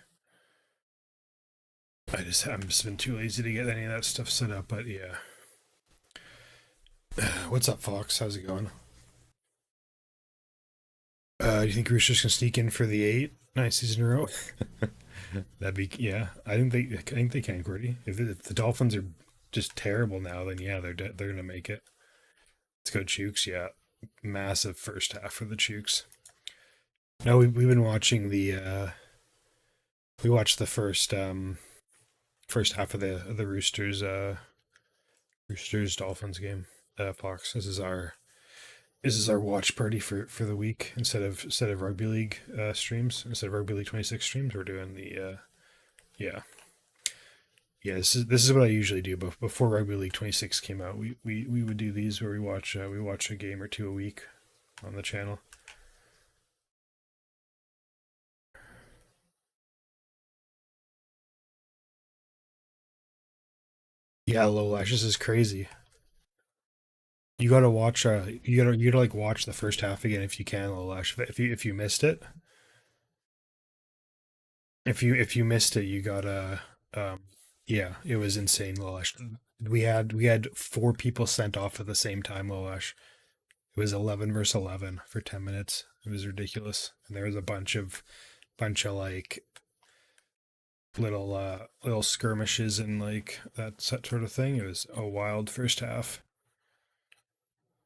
[SPEAKER 1] I'm just been too lazy to get any of that stuff set up, but yeah. What's up, Fox? How's it going? Do you think Roosters can sneak in for the 9 season in a row? That'd be yeah. I think they can, Gordy. If the Dolphins are just terrible now, then yeah, they're gonna make it. Let's go Chooks. Yeah, massive first half for the Chooks. No, we've been watching we watched the first half of the Roosters Dolphins game. Fox. This is our watch party for the week instead of rugby league streams, instead of rugby league 26 streams. We're doing the yeah. Yeah, this is what I usually do. But before Rugby League 26 came out, we would do these where we watch a game or two a week on the channel. Yeah, Low Lashes is crazy. You gotta watch. You gotta like watch the first half again if you can, Low Lash. If you missed it, if you missed it, you gotta. Yeah, it was insane, Low Lash. We had four people sent off at the same time, Low Lash. It was 11 versus 11 for 10 minutes. It was ridiculous, and there was a bunch of like little skirmishes and like that sort of thing. It was a wild first half.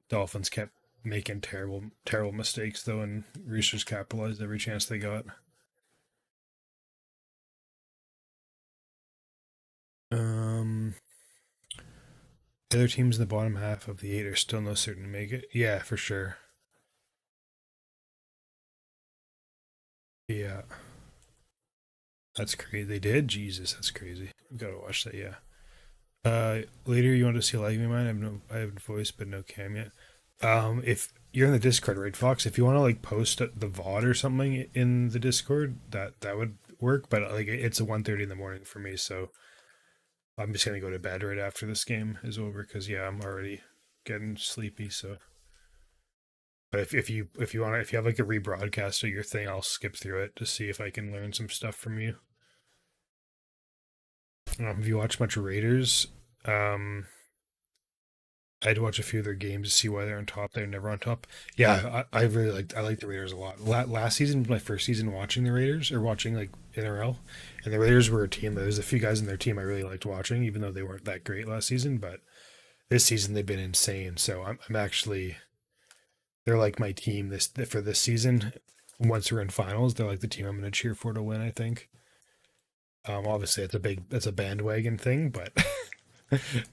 [SPEAKER 1] Dolphins kept making terrible mistakes though, and Roosters capitalized every chance they got. Um, the other teams in the bottom half of the eight are still no certain to make it. Yeah, for sure. Yeah, that's crazy. They did. Jesus, that's crazy. We gotta watch that. Yeah. Later you want to see a live me mine? I have voice but no cam yet. If you're in the Discord, right, Fox? If you want to like post the VOD or something in the Discord, that would work. But like it's a 1:30 in the morning for me, so I'm just gonna go to bed right after this game is over because yeah, I'm already getting sleepy. So, but if you have like a rebroadcast of your thing, I'll skip through it to see if I can learn some stuff from you. Have you watched much Raiders? Um, I'd watch a few of their games to see why they're on top. They're never on top. Yeah, I like the Raiders a lot. Last season was my first season watching the Raiders or watching like NRL, and the Raiders were a team. There's a few guys in their team I really liked watching, even though they weren't that great last season. But this season they've been insane. So I'm actually they're like my team this for this season. Once we're in finals, they're like the team I'm going to cheer for to win. I think. Obviously it's a bandwagon thing, but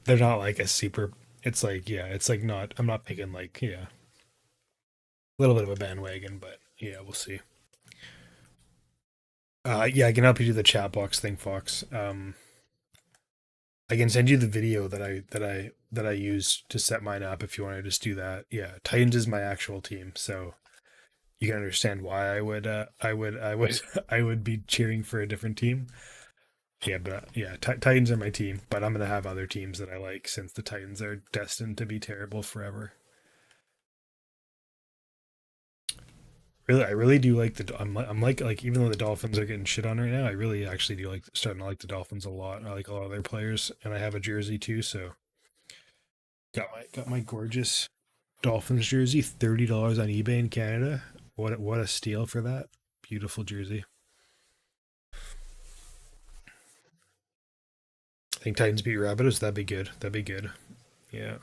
[SPEAKER 1] they're not like a super. It's like yeah, it's like not. I'm not picking like yeah, a little bit of a bandwagon, but yeah, we'll see. Yeah, I can help you do the chat box thing, Fox. I can send you the video that I used to set mine up if you want to just do that. Yeah, Titans is my actual team, so you can understand why I would I would be cheering for a different team. Yeah, but yeah, Titans are my team, but I'm gonna have other teams that I like since the Titans are destined to be terrible forever. Really, I really do like I'm like even though the Dolphins are getting shit on right now, I really actually do like starting to like the Dolphins a lot. I like a lot of their players, and I have a jersey too. So got my gorgeous Dolphins jersey, $30 on eBay in Canada. What a steal for that beautiful jersey. I think Titans beat Rabbitohs. That'd be good. That'd be good. Yeah.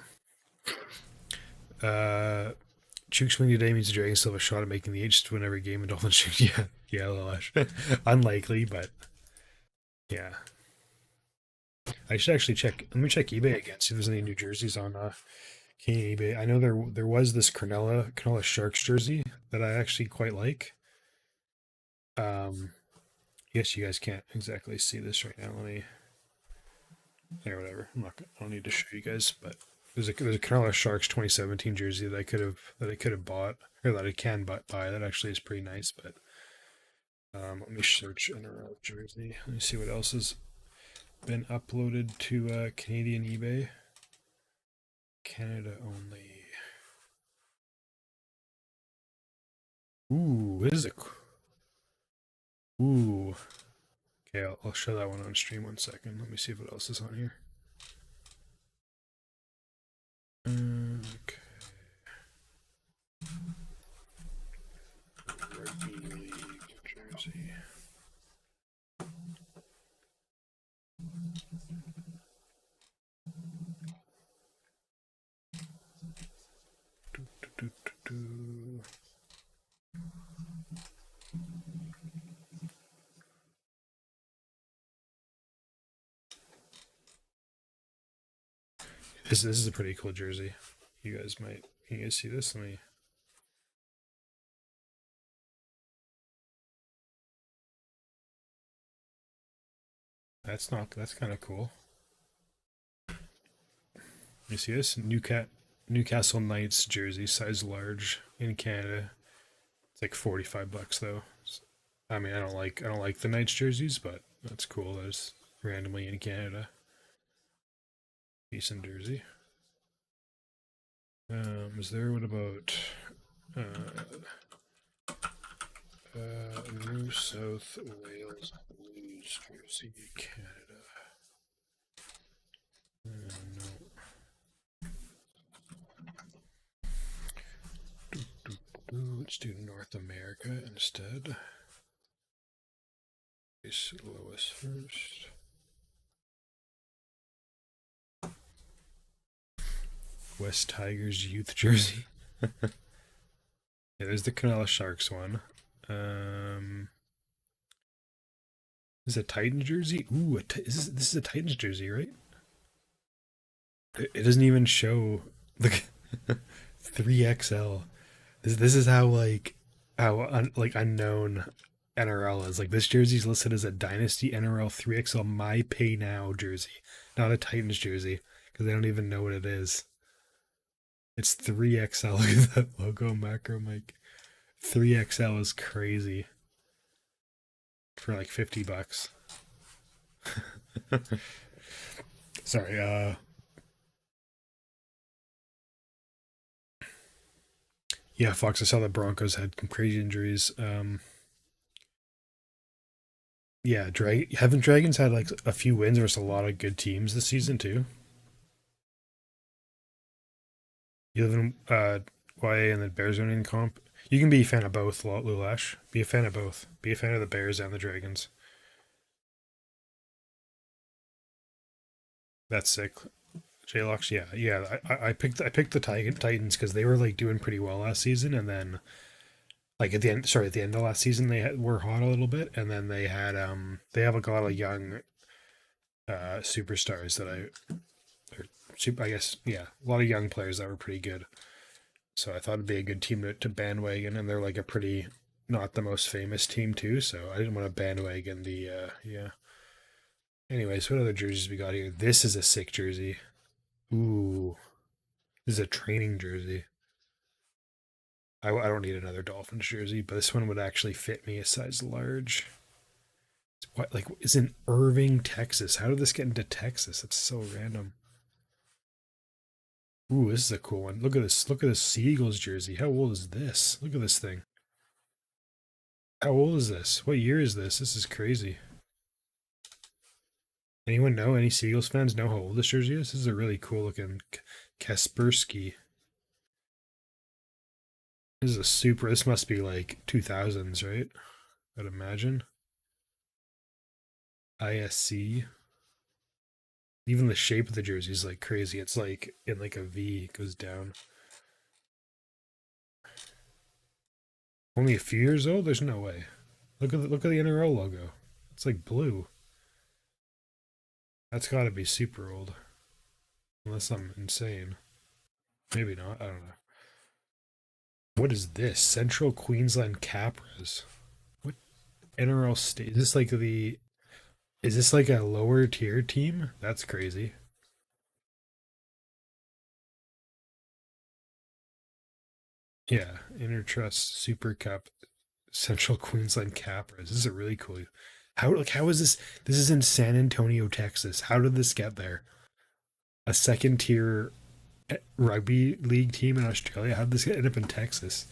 [SPEAKER 1] Uh, Chooks winning today means the Dragons still have a shot at making the H to win every game in Dolphins. Yeah, yeah, Lalash. Unlikely, but yeah. I should actually check. Let me check eBay again. See if there's any new jerseys on Canadian eBay. I know there was this Cronulla Sharks jersey that I actually quite like. Um, yes, you guys can't exactly see this right now. Let me. Yeah, whatever. I don't need to show you guys, but there's a Cronulla Sharks 2017 jersey that I could have bought or that I can buy. That actually is pretty nice, but Let me search NRL jersey. Let me see what else has been uploaded to Canadian eBay. Canada only. Ooh, is it? Ooh. Okay, I'll show that one on stream 1 second. Let me see what else is on here. Okay. Rugby League jersey. This is a pretty cool jersey. You guys see this? Let me. That's kind of cool. You see this? Newcastle Knights jersey, size large in Canada. It's like $45 though. I mean, I don't like the Knights jerseys, but that's cool. There's randomly in Canada. Decent jersey. Is there what about New South Wales Blues jersey, Canada? No. Let's do North America instead. Lewis first. West Tigers youth jersey. Yeah, there's the Canela Sharks one. Is a Titans jersey? Ooh, this is a Titans jersey, right? It doesn't even show the 3XL. This is how unknown NRL is. Like, this jersey's listed as a Dynasty NRL 3XL My Pay Now jersey, not a Titans jersey, because they don't even know what it is. It's 3XL. Look at that logo, Macro Mike. 3XL is crazy. For like $50. Sorry, yeah, Fox, I saw the Broncos had some crazy injuries. Yeah, haven't Dragons had like a few wins versus a lot of good teams this season too? You live in YA and the Bears winning comp. You can be a fan of both, Lulash. Be a fan of both. Be a fan of the Bears and the Dragons. That's sick. J-Locks, yeah. I picked the Titans because they were like doing pretty well last season, and then like at the end of last season were hot a little bit, and then they have like a lot of young superstars I guess, yeah, a lot of young players that were pretty good. So I thought it'd be a good team to bandwagon, and they're like a pretty not the most famous team too. So I didn't want to bandwagon the yeah. Anyways, what other jerseys we got here? This is a sick jersey. Ooh, this is a training jersey. I don't need another Dolphins jersey, but this one would actually fit me a size large. It's in Irving, Texas. How did this get into Texas? It's so random. Ooh, this is a cool one. Look at this. Look at this Seagulls jersey. How old is this? Look at this thing. How old is this? What year is this? This is crazy. Anyone know? Any Seagulls fans know how old this jersey is? This is a really cool looking Kaspersky. This must be like 2000s, right? I'd imagine. ISC. Even the shape of the jersey is like crazy. It's like in like a V, it goes down. Only a few years old? There's no way. Look at the NRL logo. It's like blue. That's got to be super old. Unless I'm insane. Maybe not. I don't know. What is this? Central Queensland Capras. What NRL state? Is this like a lower tier team? That's crazy. Yeah, Intertrust Super Cup Central Queensland Capras. This is a really cool. How is this? This is in San Antonio, Texas. How did this get there? A second tier rugby league team in Australia. How did this end up in Texas?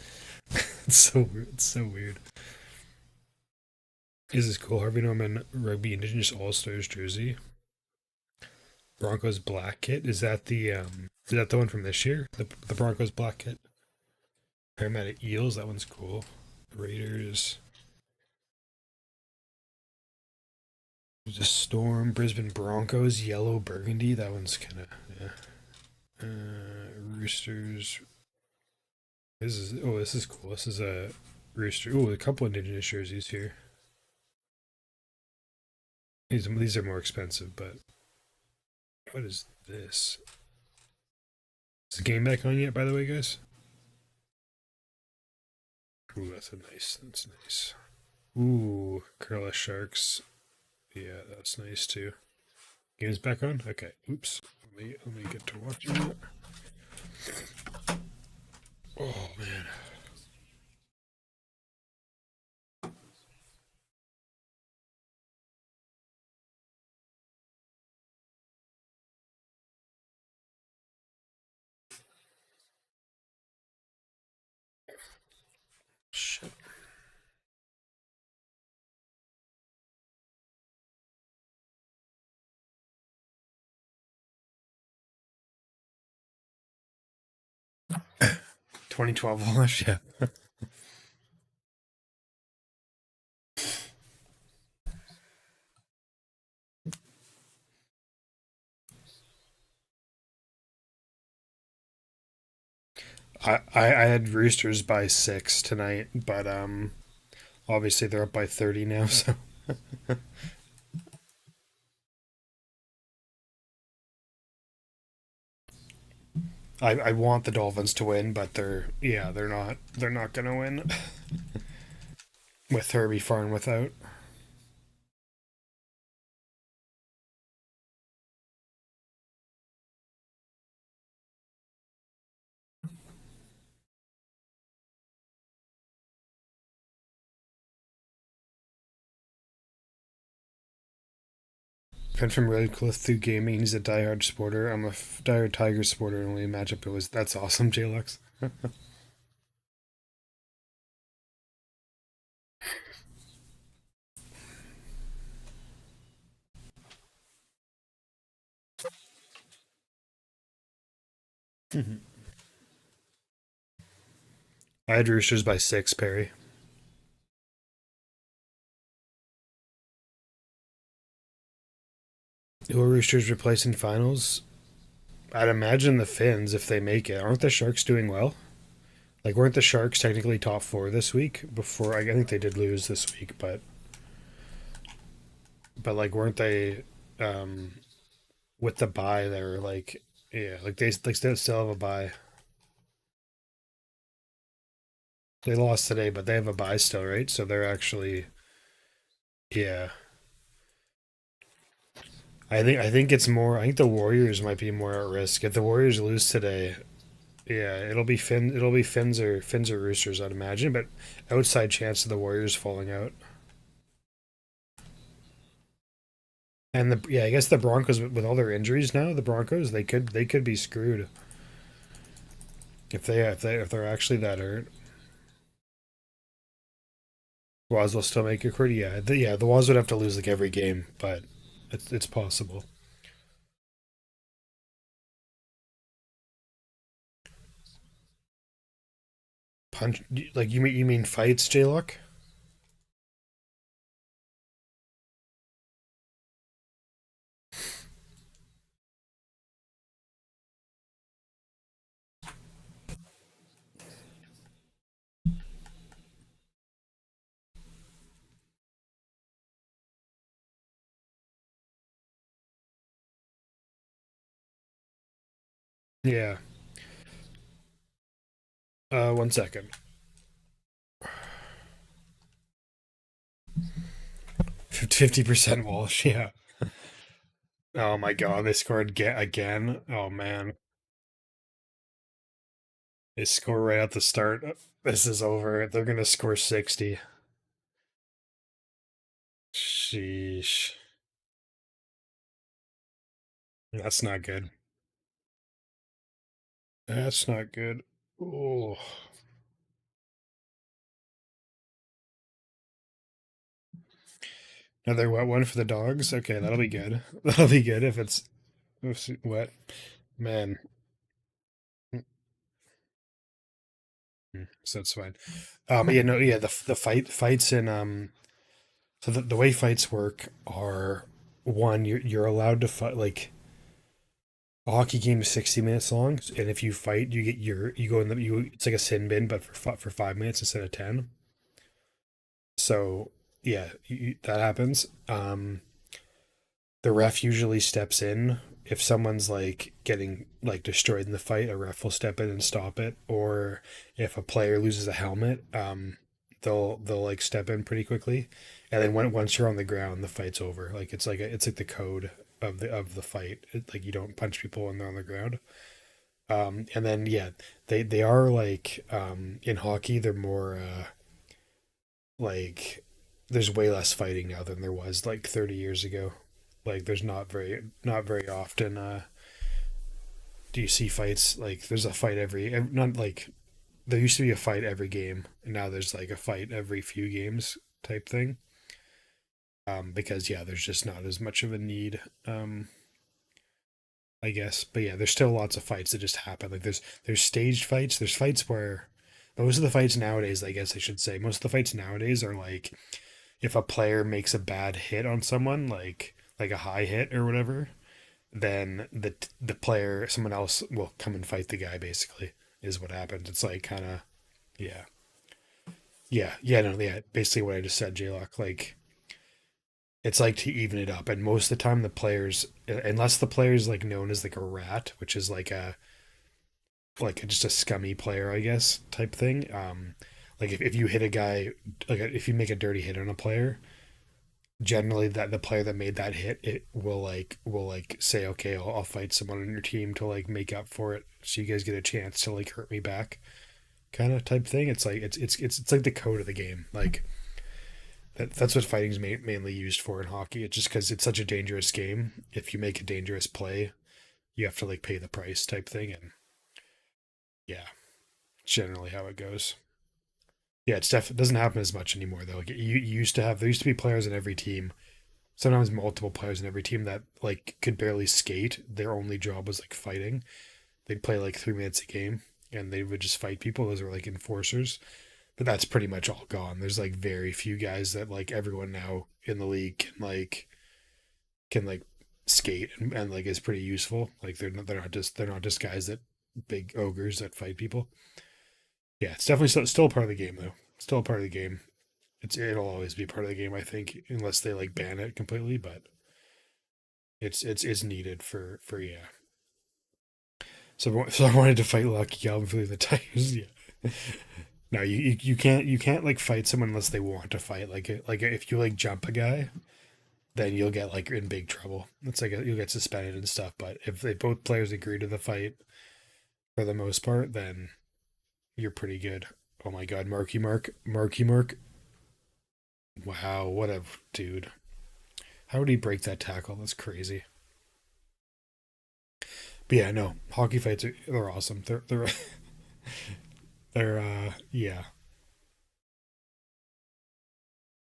[SPEAKER 1] It's so weird. It's so weird. This is cool. Harvey Norman Rugby Indigenous All Stars jersey. Broncos black kit. Is that the one from this year? The Broncos black kit. Paramedic Eels. That one's cool. Raiders. There's a Storm. Brisbane Broncos. Yellow burgundy. That one's kind of yeah. Roosters. This is cool. This is a Rooster. Oh, a couple Indigenous jerseys here. These are more expensive, but what is this? Is the game back on yet? By the way, guys. Ooh, that's nice. Ooh, Curly Sharks. Yeah, that's nice too. Game's back on. Okay. Oops. Let me get to watching it. Oh man. Shit. $2012 Wallace, yeah. I had Roosters by 6 tonight, but obviously they're up by 30 now, so I want the Dolphins to win, but they're not gonna win with Herbie far and without. Friend from Redcliffe through gaming. He's a diehard supporter. I'm a diehard Tiger supporter. And only matchup it was that's awesome, JLux. I had Roosters by 6, Perry. Who are Roosters replacing finals? I'd imagine the Finns if they make it. Aren't the Sharks doing well? Like, weren't the Sharks technically top 4 this week? Before I think they did lose this week, but like, weren't they with the bye? They were like, yeah, like they still have a bye. They lost today, but they have a bye still, right? So they're actually, yeah. I think it's more. I think the Warriors might be more at risk if the Warriors lose today. Yeah, It'll be Finns or Roosters, I'd imagine. But outside chance of the Warriors falling out. And I guess the Broncos with all their injuries now, the Broncos they could be screwed if they're actually that hurt. Waz will still make it pretty. The Waz would have to lose like every game, but it's possible. Punch like you mean fights, J Luck? Yeah. 1 second. 50% Walsh. Yeah. Oh my God, they scored again. Oh man, they score right at the start. This is over. They're gonna score 60. Sheesh. That's not good. That's not good. Oh. Another wet one for the dogs. Okay, that'll be good. That'll be good if it's wet. Man, so that's fine. Yeah, no, yeah, the fights in so the way fights work are one, you're allowed to fight like a hockey game is 60 minutes long, and if you fight, you go in the you it's like a sin bin, but for 5 minutes instead of 10. So yeah, that happens. The ref usually steps in if someone's like getting like destroyed in the fight. A ref will step in and stop it, or if a player loses a helmet, they'll like step in pretty quickly, and then once you're on the ground, the fight's over. Like it's like the code of the fight. Like you don't punch people when they're on the ground. And then yeah, they are like in hockey they're more like there's way less fighting now than there was like 30 years ago. Like there's not very often do you see fights like there's a fight not like there used to be a fight every game and now there's like a fight every few games type thing. Because yeah, there's just not as much of a need I guess. But yeah, there's still lots of fights that just happen. Like there's staged fights. There's fights where most of the fights nowadays, I guess I should say, most of the fights nowadays are like if a player makes a bad hit on someone, like a high hit or whatever, then the player, someone else will come and fight the guy. Basically, is what happens. It's like kind of yeah, yeah, no, yeah. Basically, what I just said, Jaylock. Like it's like to even it up, and most of the time, the players, unless the player's like known as like a rat, which is just a scummy player, I guess, type thing. Like if you hit a guy, like if you make a dirty hit on a player, generally that the player that made that hit it will like say okay I'll fight someone on your team to like make up for it so you guys get a chance to like hurt me back kind of type thing. It's like it's like the code of the game. Like that's what fighting's mainly used for in hockey. It's just because it's such a dangerous game. If you make a dangerous play, you have to like pay the price type thing. And yeah, generally how it goes. Yeah, it doesn't happen as much anymore though. Like, you used to have there used to be players in every team, sometimes multiple players in every team that like could barely skate. Their only job was like fighting. They'd play like 3 minutes a game and they would just fight people. Those were like enforcers. But that's pretty much all gone. There's like very few guys that like everyone now in the league can like skate and like is pretty useful. Like they're not just guys that big ogres that fight people. Yeah, it's definitely still part of the game though. Still a part of the game. It'll always be part of the game, I think, unless they like ban it completely. But it's needed for yeah. So I wanted to fight Lucky Galvin for the Tigers. Yeah. No, you can't like fight someone unless they want to fight. Like if you like jump a guy, then you'll get like in big trouble. It's like you'll get suspended and stuff. But if they both players agree to the fight for the most part, then you're pretty good. Oh my God, Marky Mark. Wow, what a dude. How did he break that tackle? That's crazy. But yeah, no, hockey fights they're awesome. They're yeah,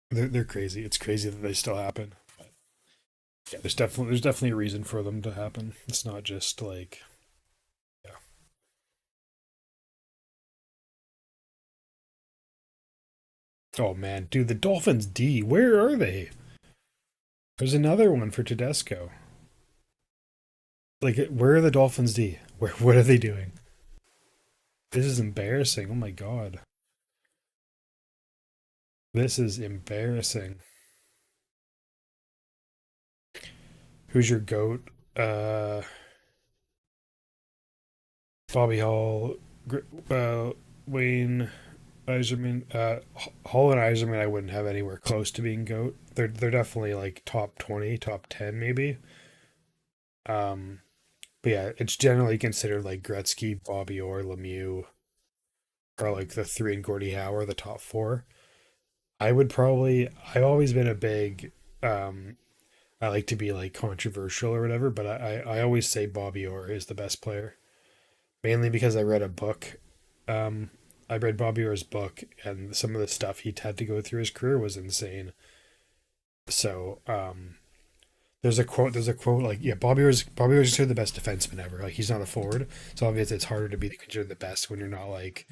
[SPEAKER 1] they're crazy. It's crazy that they still happen. But yeah, there's definitely a reason for them to happen. It's not just like yeah. Oh man, dude, the Dolphins D, where are they? There's another one for Tedesco. Like, where are the Dolphins D? What are they doing? This is embarrassing. Oh my God, this is embarrassing. Who's your goat? Bobby Hall, Wayne Iserman. Hall and Iserman, I wouldn't have anywhere close to being goat. They're definitely like top 20, top 10 maybe. Um, but yeah, it's generally considered like Gretzky, Bobby Orr, Lemieux, or like the three and Gordie Howe are the top four. I would probably. I've always been a big I like to be like controversial or whatever, but I always say Bobby Orr is the best player, mainly because I read a book. Um, I read Bobby Orr's book, and some of the stuff he had to go through his career was insane. So there's a quote. There's a quote like, yeah, Bobby Orr's considered the best defenseman ever. Like he's not a forward, so obviously it's harder to be considered the best when you're not like,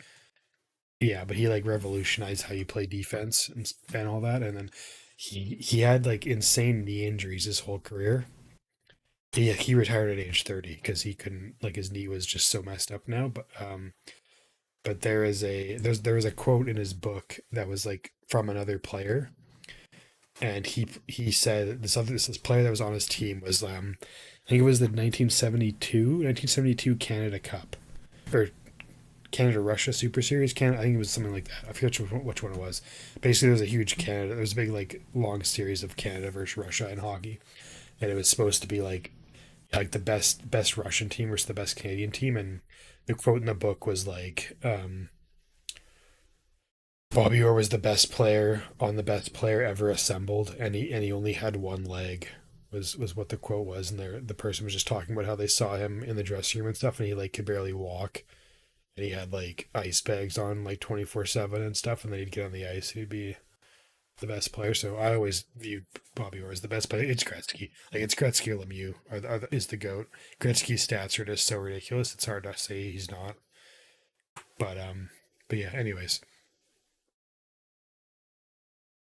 [SPEAKER 1] yeah. But he like revolutionized how you play defense and all that, and then he had like insane knee injuries his whole career. He retired at age 30 because he couldn't, like, his knee was just so messed up now. But there was a quote in his book that was like from another player, and he said this player that was on his team was I think it was the 1972 Canada Cup, or Canada Russia Super Series. I think it was something like that. I forget which one it was. Basically, there was a huge Canada. There was a big like long series of Canada versus Russia in hockey, and it was supposed to be like the best Russian team versus the best Canadian team, and the quote in the book was like, Bobby Orr was the best player on the best player ever assembled, and he only had one leg. Was what the quote was, and the person was just talking about how they saw him in the dressing room and stuff, and he like could barely walk, and he had like ice bags on like 24/7 and stuff, and then he'd get on the ice, he'd be the best player. So I always viewed Bobby Orr as the best player. It's Gretzky. Like it's Gretzky or Lemieux is the goat. Gretzky's stats are just so ridiculous. It's hard to say he's not. But but yeah. Anyways,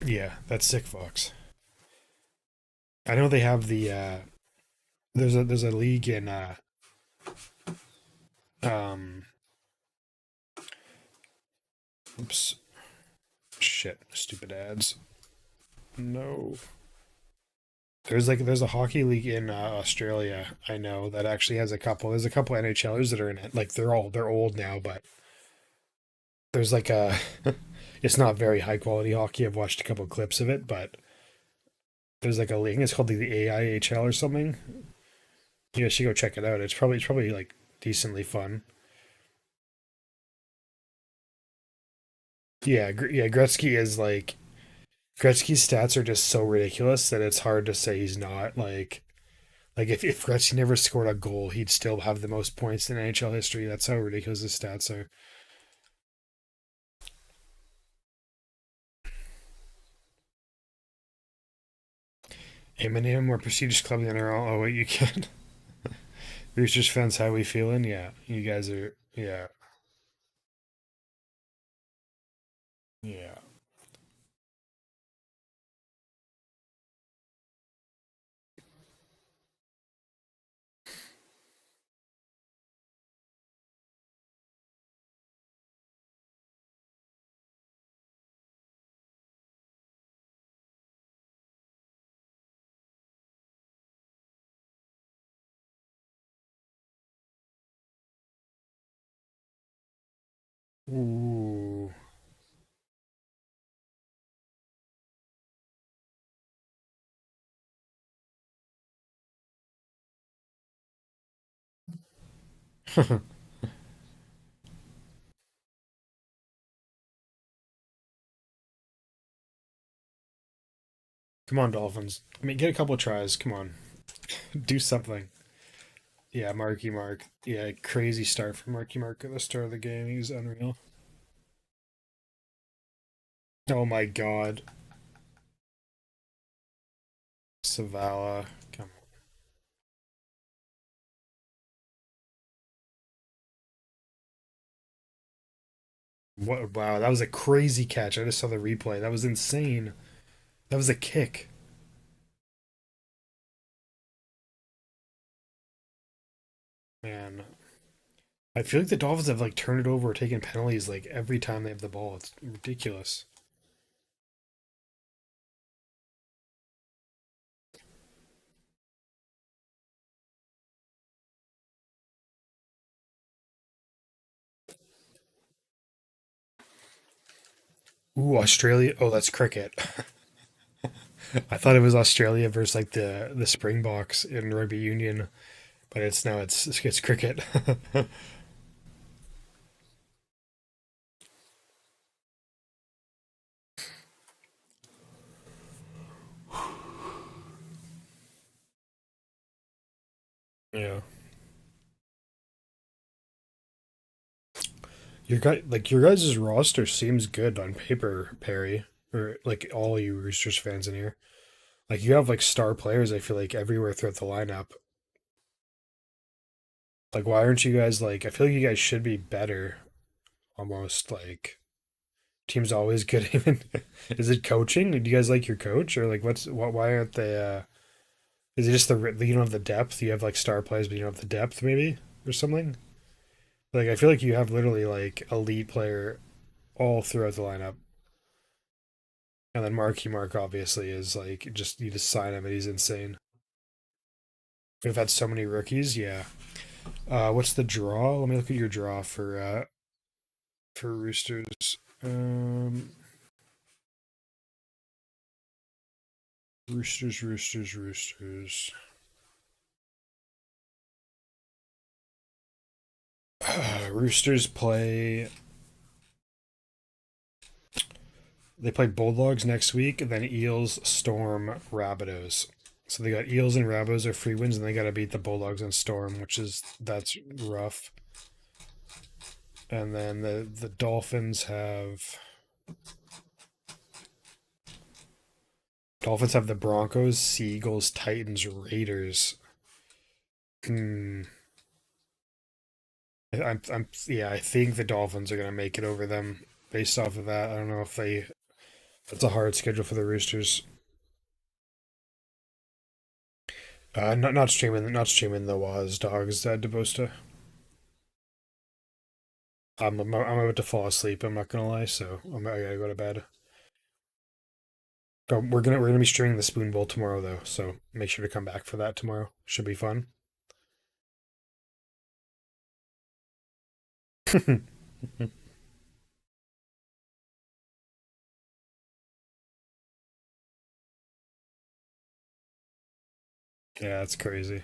[SPEAKER 1] yeah, that's sick, Fox. I know they have the there's a league in um oops, shit, stupid ads. No. There's a hockey league in Australia. I know that actually has a couple. There's a couple NHLers that are in it. Like they're old now, but there's like a it's not very high quality hockey. I've watched a couple clips of it, but there's like a league. It's called the AIHL or something. You should go check it out. It's probably like decently fun. Yeah, yeah. Gretzky's stats are just so ridiculous that it's hard to say he's not like if Gretzky never scored a goal, he'd still have the most points in NHL history. That's how ridiculous his stats are. Eamonn, name a more prestigious club in the NRL. Oh wait, you can. Roosters fans, how we feeling? Yeah, you guys are. Yeah, yeah. Ooh. Come on, Dolphins. I mean, get a couple of tries. Come on, do something. Yeah, Marky Mark. Yeah, crazy start for Marky Mark at the start of the game. He's unreal. Oh my God, Savala. Come on. What? Wow, that was a crazy catch. I just saw the replay. That was insane. That was a kick. Man, I feel like the Dolphins have like turned it over or taken penalties like every time they have the ball. It's ridiculous. Ooh, Australia. Oh, that's cricket. I thought it was Australia versus like the Springboks in rugby union, but it's now it's cricket. Yeah. Your guys' roster seems good on paper, Perry, or like all you Roosters fans in here. Like you have like star players. I feel like everywhere throughout the lineup. Like why aren't you guys like? I feel like you guys should be better. Almost like teams always good. Even is it coaching? Do you guys like your coach or like what's what? Why aren't they? Is it just you don't have the depth? You have like star players, but you don't have the depth, maybe or something. Like I feel like you have literally like elite player all throughout the lineup. And then Marky Mark obviously is like just you just sign him and he's insane. We've had so many rookies, yeah. What's the draw? Let me look at your draw for Roosters. Roosters. Roosters play. They play Bulldogs next week, and then Eels, Storm, Rabbitohs. So they got Eels and Rabbitohs are free wins, and they got to beat the Bulldogs and Storm, which is that's rough. And then the Dolphins have the Broncos, Seagulls, Titans, Raiders. Hmm. I'm yeah. I think the Dolphins are gonna make it over them based off of that. I don't know if they. That's a hard schedule for the Roosters. Not streaming the Waz Dogs. DeBosta. I'm about to fall asleep. I'm not gonna lie, so I gotta go to bed. Oh, we're gonna be streaming the Spoon Bowl tomorrow though, so make sure to come back for that tomorrow. Should be fun. Yeah, that's crazy.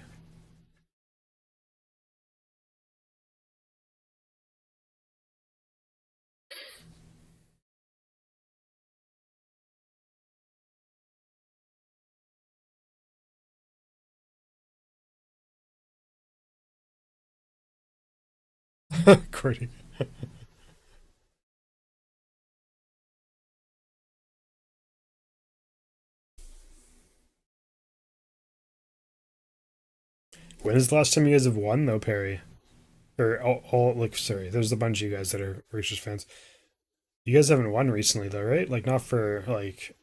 [SPEAKER 1] Courtney. When is the last time you guys have won though, Perry? Or all like sorry, there's a bunch of you guys that are Roosters fans. You guys haven't won recently though, right? Like not for like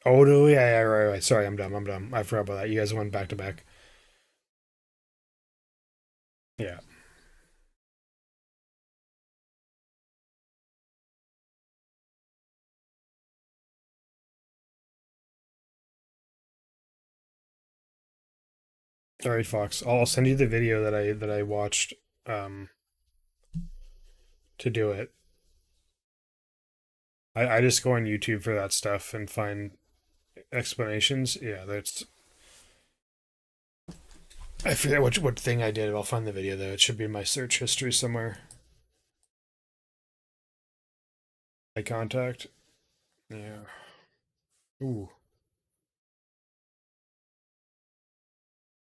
[SPEAKER 1] oh no, yeah, right. Sorry, I'm dumb. I'm dumb. I forgot about that. You guys won back to back. Yeah. All right, Fox. I'll send you the video that I watched um to do it. I just go on YouTube for that stuff and find explanations. Yeah, that's I forget what thing I did. I'll find the video though. It should be in my search history somewhere. My contact. Yeah. Ooh.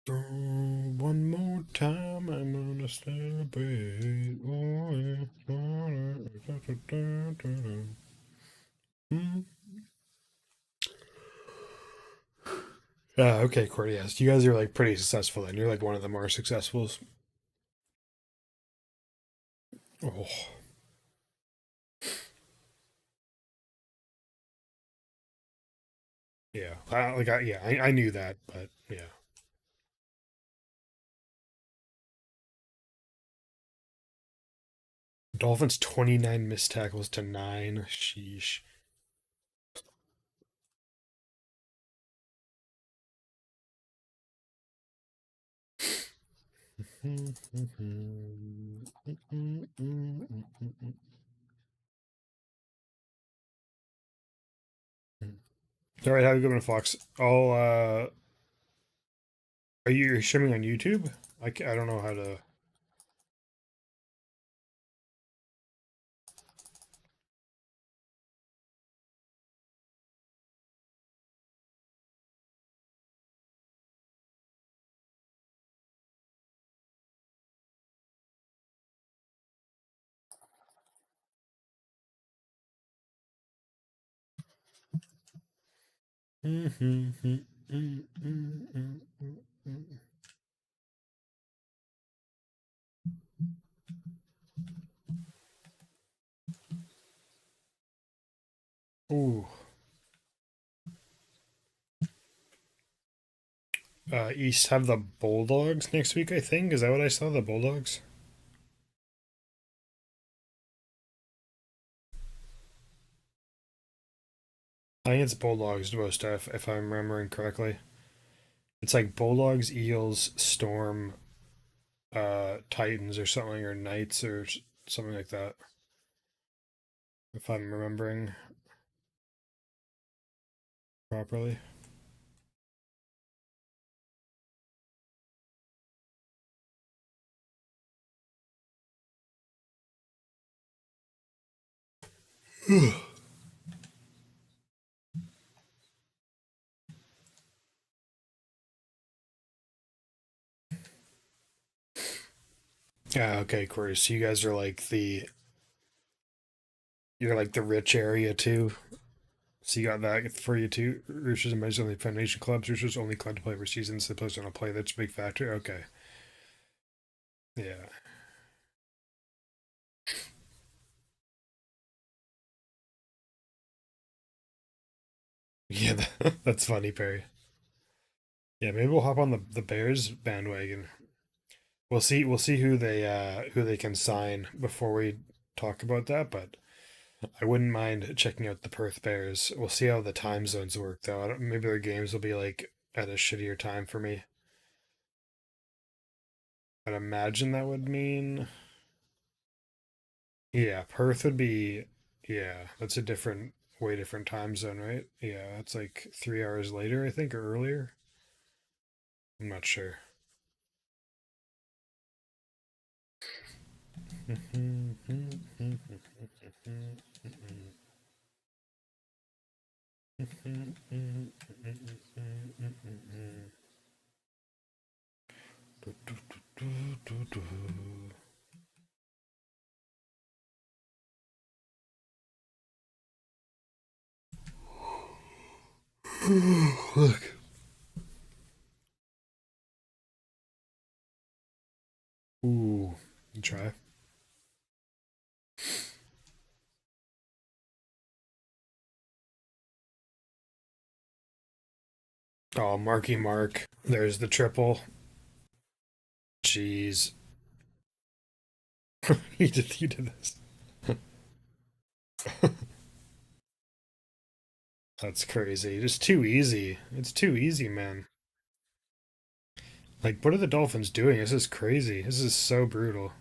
[SPEAKER 1] One more time, I'm gonna celebrate. Okay, Cordy. Yes, you guys are like pretty successful. Then you're like one of the more successful. Oh, yeah. I knew that, but yeah. Dolphins 29 missed tackles to 9. Sheesh. All right, have a good one, Fox. Are you streaming on YouTube? I don't know how to. Ooh. East have the Bulldogs next week, I think. Is that what I saw? The Bulldogs? I think it's Bulldogs most if I'm remembering correctly. It's like Bulldogs, Eels, Storm, Titans or something, or Knights or something like that. If I'm remembering properly. Yeah, okay, Corey. So you guys are like you're like the rich area too. So you got that for you too. Roosters and Mice only foundation clubs. Roosters only club to play for seasons. The players don't play. That's a big factor. Okay. Yeah. Yeah, that's funny, Perry. Yeah, maybe we'll hop on the Bears bandwagon. We'll see who they can sign before we talk about that, but I wouldn't mind checking out the Perth Bears. We'll see how the time zones work though. Maybe their games will be like at a shittier time for me. I'd imagine that would mean yeah, Perth would be yeah, that's a different way different time zone, right? Yeah, it's like 3 hours later, I think, or earlier. I'm not sure. Look. Ooh, try. Oh, Marky Mark. There's the triple. Jeez. You did this. That's crazy. Just too easy. It's too easy, man. Like, what are the Dolphins doing? This is crazy. This is so brutal.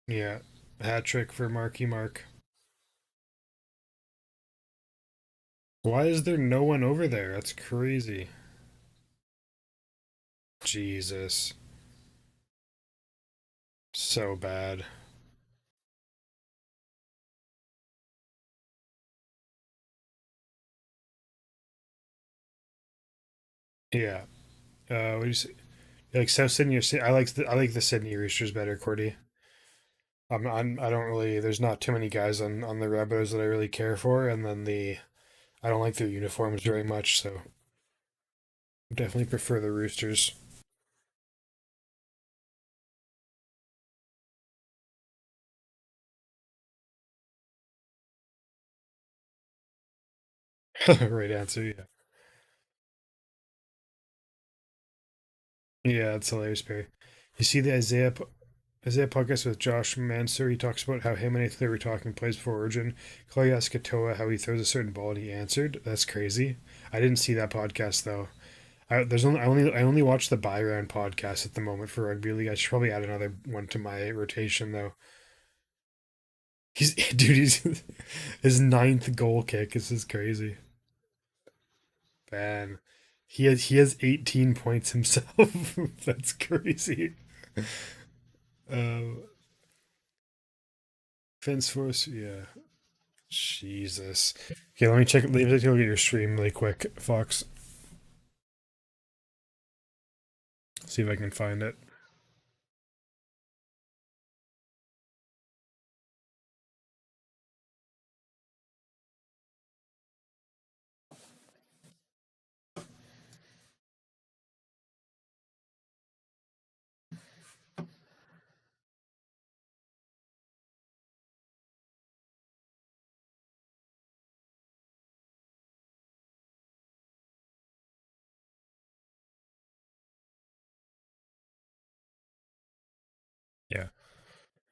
[SPEAKER 1] Yeah. Hat trick for Marky Mark. Why is there no one over there? That's crazy. Jesus. So bad. Yeah. What do you say? You like South Sydney or I like the Sydney Roosters better, Cordy. I don't really. There's not too many guys on the Rabbitohs that I really care for, and then I don't like their uniforms very much, so definitely prefer the Roosters. Right answer. Yeah. Yeah, it's hilarious, Barry. You see the Isaiah podcast with Josh Mansour. He talks about how him and Ethan were talking plays for Origin. Chloe asked Katoa how he throws a certain ball, and he answered. That's crazy. I didn't see that podcast though. I only watch the buy round podcast at the moment for rugby league. I should probably add another one to my rotation though. He's his ninth goal kick. This is crazy. Man, he has 18 points himself. That's crazy. Um, Fence Force, yeah. Jesus. Okay, let me check. Let me take a look at your stream really quick, Fox. See if I can find it.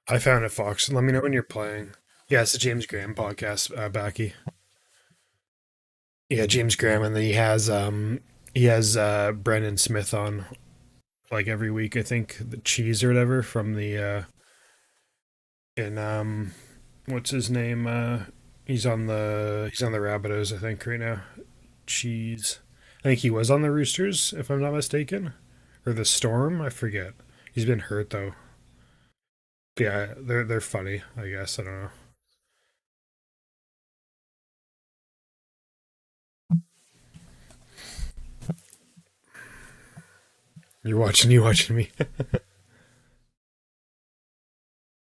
[SPEAKER 1] I found it, Fox. Let me know when you're playing. Yeah, it's the James Graham podcast, Backy. Yeah, James Graham, and then he has Brendan Smith on like every week. I think the cheese or whatever from the in what's his name? He's on the Rabbitohs, I think, right now. Cheese. I think he was on the Roosters, if I'm not mistaken, or the Storm. I forget. He's been hurt though. Yeah, they're funny. I guess I don't know. You watching me.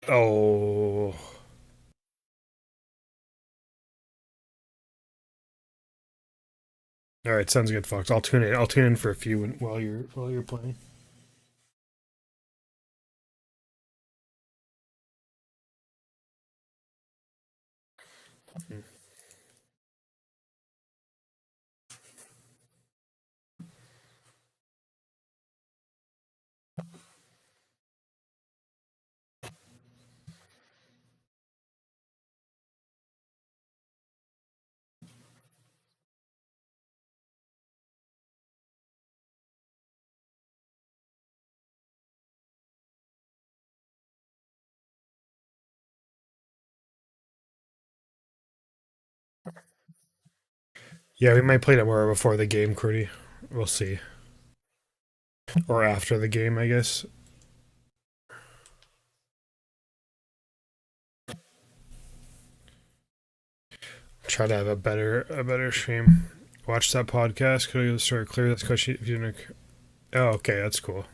[SPEAKER 1] Oh, all right, sounds good, Fox. I'll tune in. I'll tune in for a few while you're playing. Yeah, we might play tomorrow before the game, Crudy. We'll see, or after the game, I guess. Try to have a better stream. Watch that podcast. Could you start clear this question if you didn't? Oh, okay, that's cool.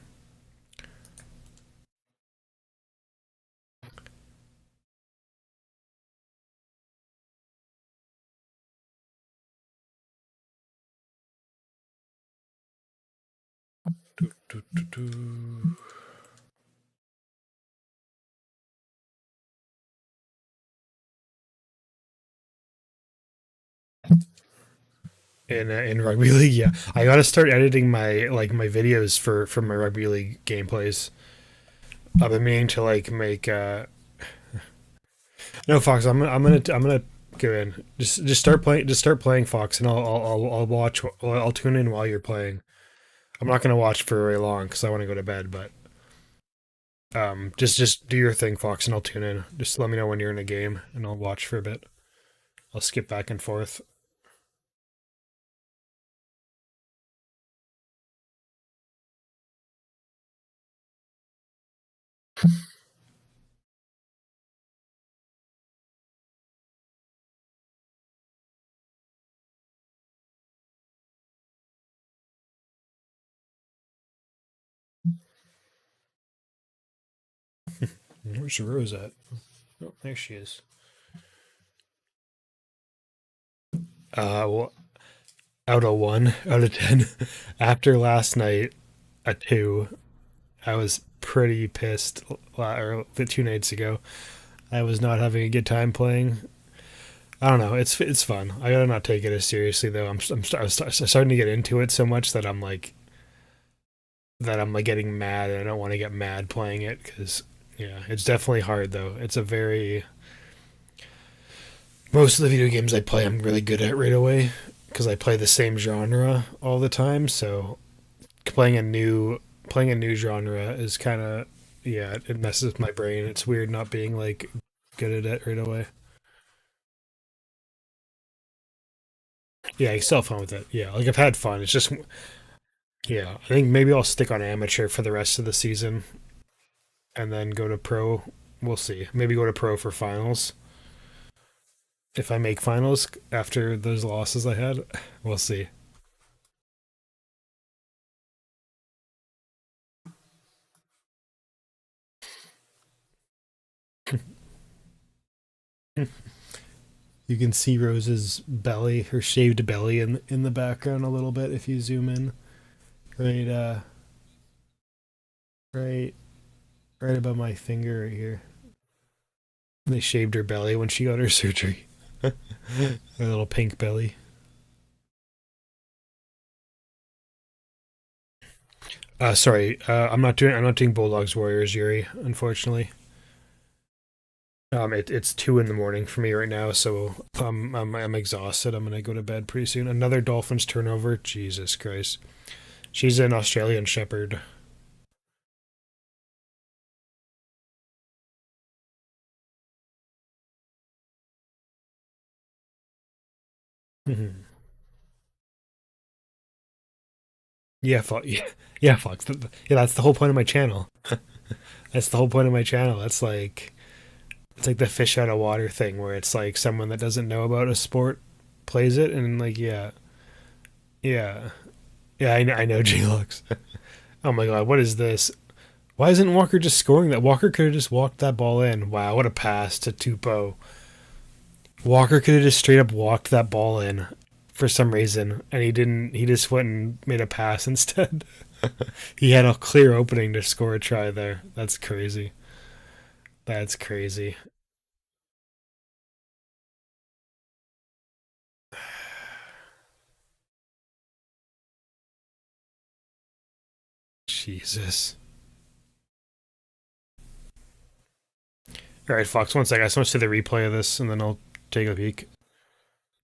[SPEAKER 1] Do, do, do. In rugby league, yeah, I gotta start editing my videos for my rugby league gameplays. I've been meaning to like make no, Fox. I'm gonna go in. Just start playing, Fox, and I'll watch. I'll tune in while you're playing. I'm not gonna watch for very long because I want to go to bed. But just do your thing, Fox, and I'll tune in. Just let me know when you're in a game, and I'll watch for a bit. I'll skip back and forth. Where's Rose at? Oh, there she is. Well, out of 1 out of 10. After last night, a 2. I was pretty pissed. Or 2 nights ago, I was not having a good time playing. I don't know. It's fun. I gotta not take it as seriously though. I'm starting to get into it so much that I'm like getting mad, and I don't want to get mad playing it because yeah, it's definitely hard though. It's a very most of the video games I play, I'm really good at right away because I play the same genre all the time. So playing a new playing a new genre is kind of yeah, it messes with my brain. It's weird not being like good at it right away. Yeah, I still have fun with it. Yeah, like I've had fun. It's just yeah, I think maybe I'll stick on amateur for the rest of the season and then go to pro. We'll see. Maybe go to pro for finals. If I make finals after those losses I had, we'll see. You can see Rose's belly, her shaved belly in the background a little bit if you zoom in. Right right right above my finger right here. They shaved her belly when she got her surgery. Her little pink belly. Sorry, I'm not doing Bulldogs Warriors, Yuri, unfortunately. It's 2 in the morning for me right now, so I'm exhausted. I'm gonna go to bed pretty soon. Another Dolphins turnover. Jesus Christ. She's an Australian Shepherd. Mhm. Yeah, yeah, yeah, Fox. Yeah, that's the whole point of my channel. That's the whole point of my channel. It's like the fish out of water thing, where it's like someone that doesn't know about a sport plays it, and like, yeah, yeah, yeah. I know J-Lux. Oh my god, what is this? Why isn't Walker just scoring that? Walker could have just walked that ball in. Wow, what a pass to Tupo. Walker could have just straight up walked that ball in for some reason, and he didn't. He just went and made a pass instead. He had a clear opening to score a try there. That's crazy. That's crazy. Jesus. All right, Fox. One sec. I just want to see the replay of this, and then I'll take a peek.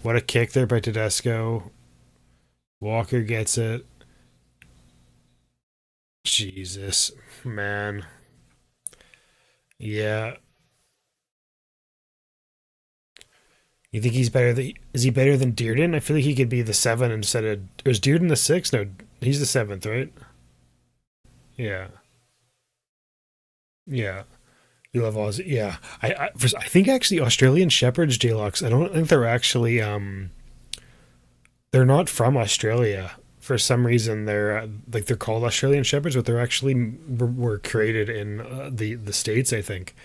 [SPEAKER 1] What a kick there by Tedesco. Walker gets it. Jesus, man. Yeah. You think he's better? Is he better than Dearden? I feel like he could be the seven instead of. Or is Dearden the six? No, he's the seventh, right? Yeah. Yeah. You love Aussie. Yeah. I think actually Australian Shepherds, J-Lux, I don't think they're actually they're not from Australia. For some reason, they're like they're called Australian Shepherds, but they're actually were created in the states. I think.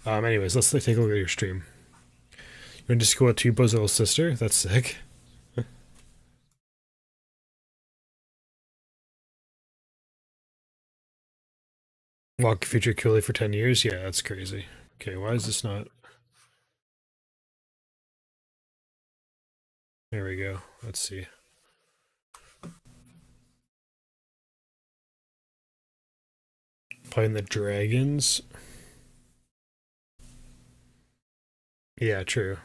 [SPEAKER 1] Anyways, let's take a look at your stream. You went to school with Tupo's little sister. That's sick. Walk future Cooley for 10 years. Yeah, that's crazy. Okay, why is this not? There we go. Let's see. Playing the Dragons. Yeah, true.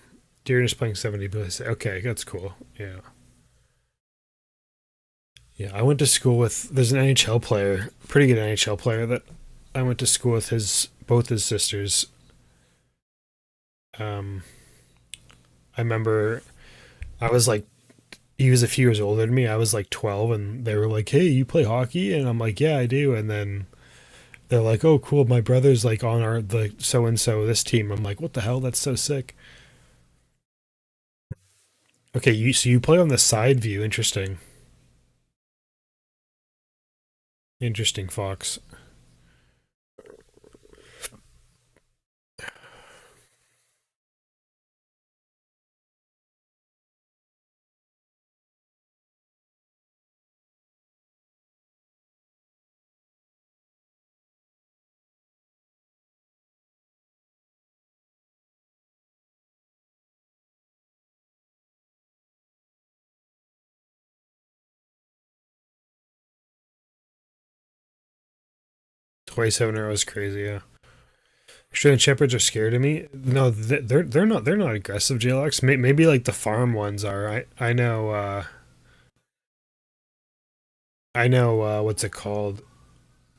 [SPEAKER 1] Deer is playing 70 plays. Okay, that's cool. Yeah. Yeah, I went to school with there's an NHL player, pretty good NHL player that I went to school with his both his sisters. Um I remember I was like he was a few years older than me. I was like 12 and they were like, "Hey, you play hockey?" And I'm like, "Yeah, I do." And then they're like, "Oh, cool. My brother's like on our the so and so this team." I'm like, "What the hell? That's so sick." Okay, you play on the side view. Interesting. Interesting, Fox. Twenty-seven arrows crazy, yeah. Australian Shepherds are scared of me. No, they're not aggressive. JLX. Maybe like the farm ones are. I know. I know. What's it called?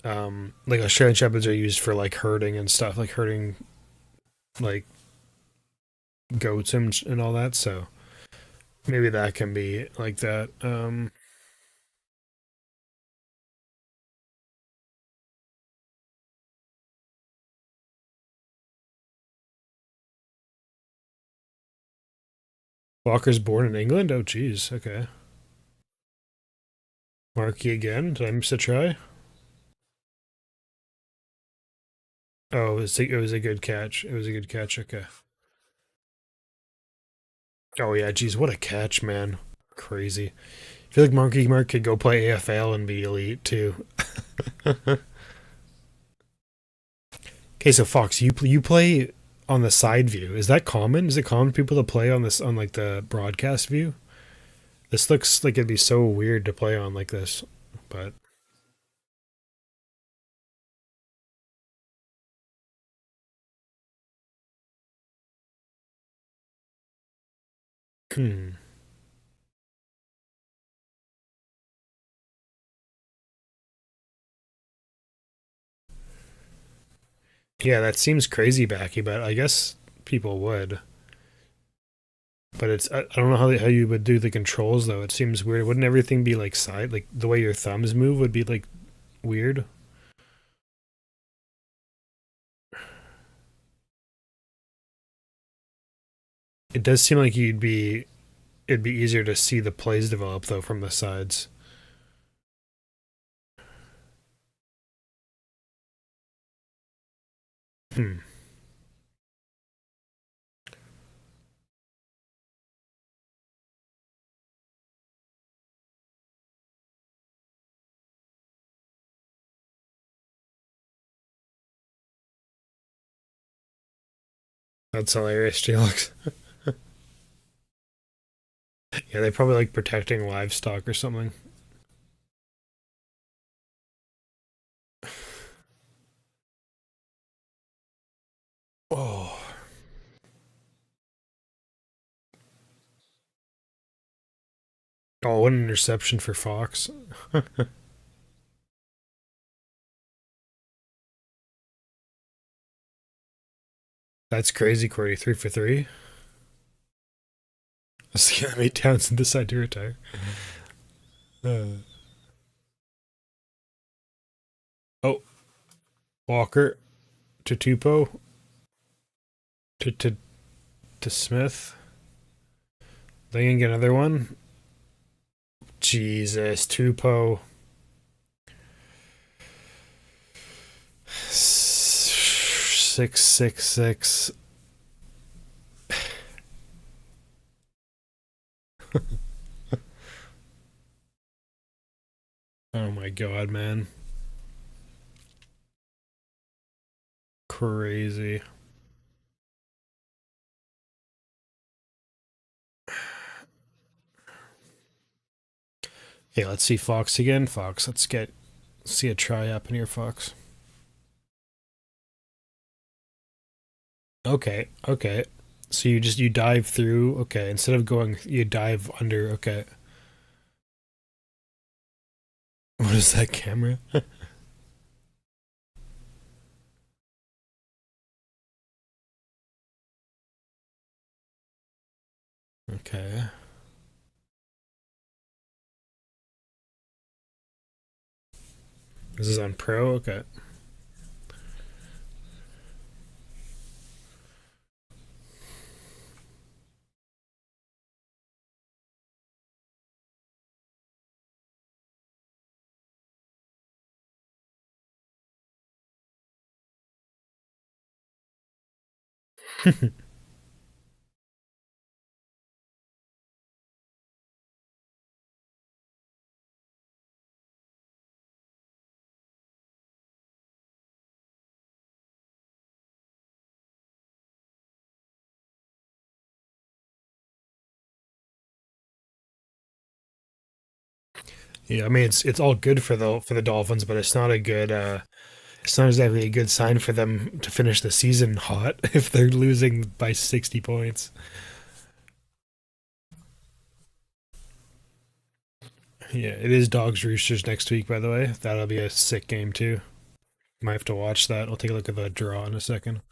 [SPEAKER 1] Like Australian Shepherds are used for like herding and stuff, like herding like goats and all that. So maybe that can be like that. Walker's born in England. Oh, geez. Okay. Marky again. Did I miss a try? Oh, it was a good catch. It was a good catch. Okay. Oh yeah, geez, what a catch, man. Crazy. I feel like Monkey Mark could go play AFL and be elite too. Okay, so Fox, you play on the side view. Is that common? Is it common for people to play on this on like the broadcast view? This looks like it'd be so weird to play on like this, but Hmm. Yeah, that seems crazy, Backy, but I guess people would. But I don't know how you would do the controls though. It seems weird. Wouldn't everything be like side, like the way your thumbs move would be like weird? It does seem like it'd be easier to see the plays develop though from the sides. Hmm. That's hilarious, Jalix. Yeah, they probably like protecting livestock or something. Oh. Oh, what an interception for Fox. That's crazy, Cordy. 3 for 3. Let's get 8 Townsend decide to retire. Uh, oh, Walker to Tupo to Smith. They can get another one. Jesus, Tupo. 666. Oh my god, man. Crazy. Hey, let's see Fox again. Fox, see a try up in here, Fox. Okay, okay. So you dive through. Okay, instead of going, you dive under. Okay. What is that camera? Okay. This is on Pro. Okay. Yeah, I mean it's all good for the Dolphins, but it's not exactly a good sign for them to finish the season hot if they're losing by 60 points. Yeah, it is Dogs Roosters next week, by the way. That'll be a sick game too. Might have to watch that. I'll take a look at the draw in a second.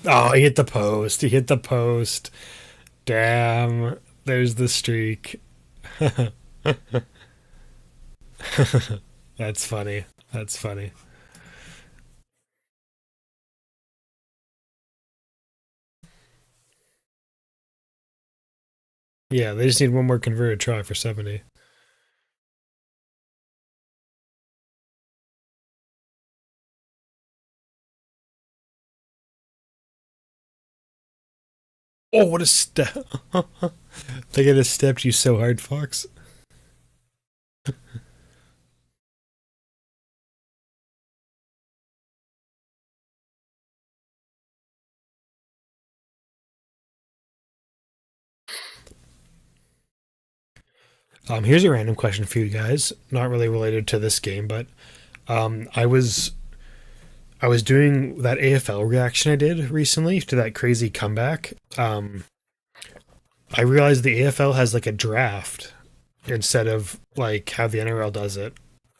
[SPEAKER 1] Oh, he hit the post. He hit the post. Damn. There's the streak. That's funny. That's funny. Yeah, they just need one more converted try for 70. Oh, what a step. They could have stepped you so hard, Fox. Here's a random question for you guys. Not really related to this game, but um, I was I was doing that AFL reaction I did recently to that crazy comeback. I realized the AFL has like a draft instead of like how the NRL does it.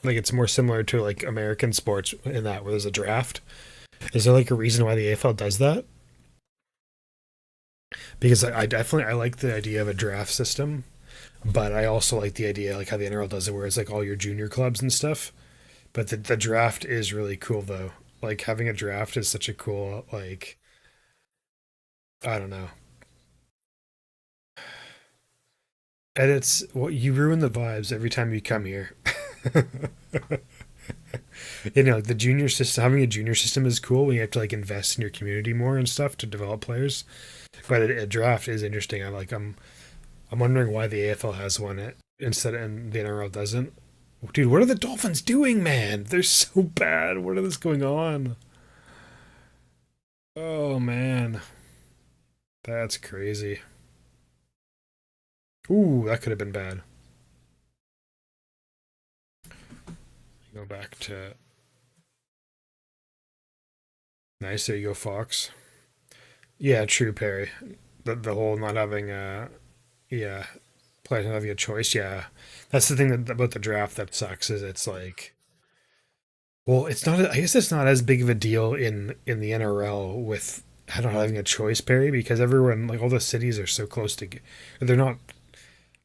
[SPEAKER 1] Like it's more similar to like American sports in that where there's a draft. Is there like a reason why the AFL does that? Because I definitely I like the idea of a draft system, but I also like the idea like how the NRL does it, where it's like all your junior clubs and stuff. But the draft is really cool though. Like having a draft is such a cool like I don't know. And it's well, you ruin the vibes every time you come here. Like the junior system, having a junior system is cool when you have to like invest in your community more and stuff to develop players. But a draft is interesting. I'm wondering why the AFL has one instead and the NRL doesn't. Dude, what are the Dolphins doing, man? They're so bad. What is going on? Oh man, that's crazy. Ooh, that could have been bad. Go back to nice. There you go, Fox. Yeah, true, Perry. The whole not having a yeah, players not having a choice. Yeah, that's the thing about the draft that sucks is it's like well, it's not. I guess it's not as big of a deal in the NRL with not having a choice, Perry, because everyone like all the cities are so close to. They're not.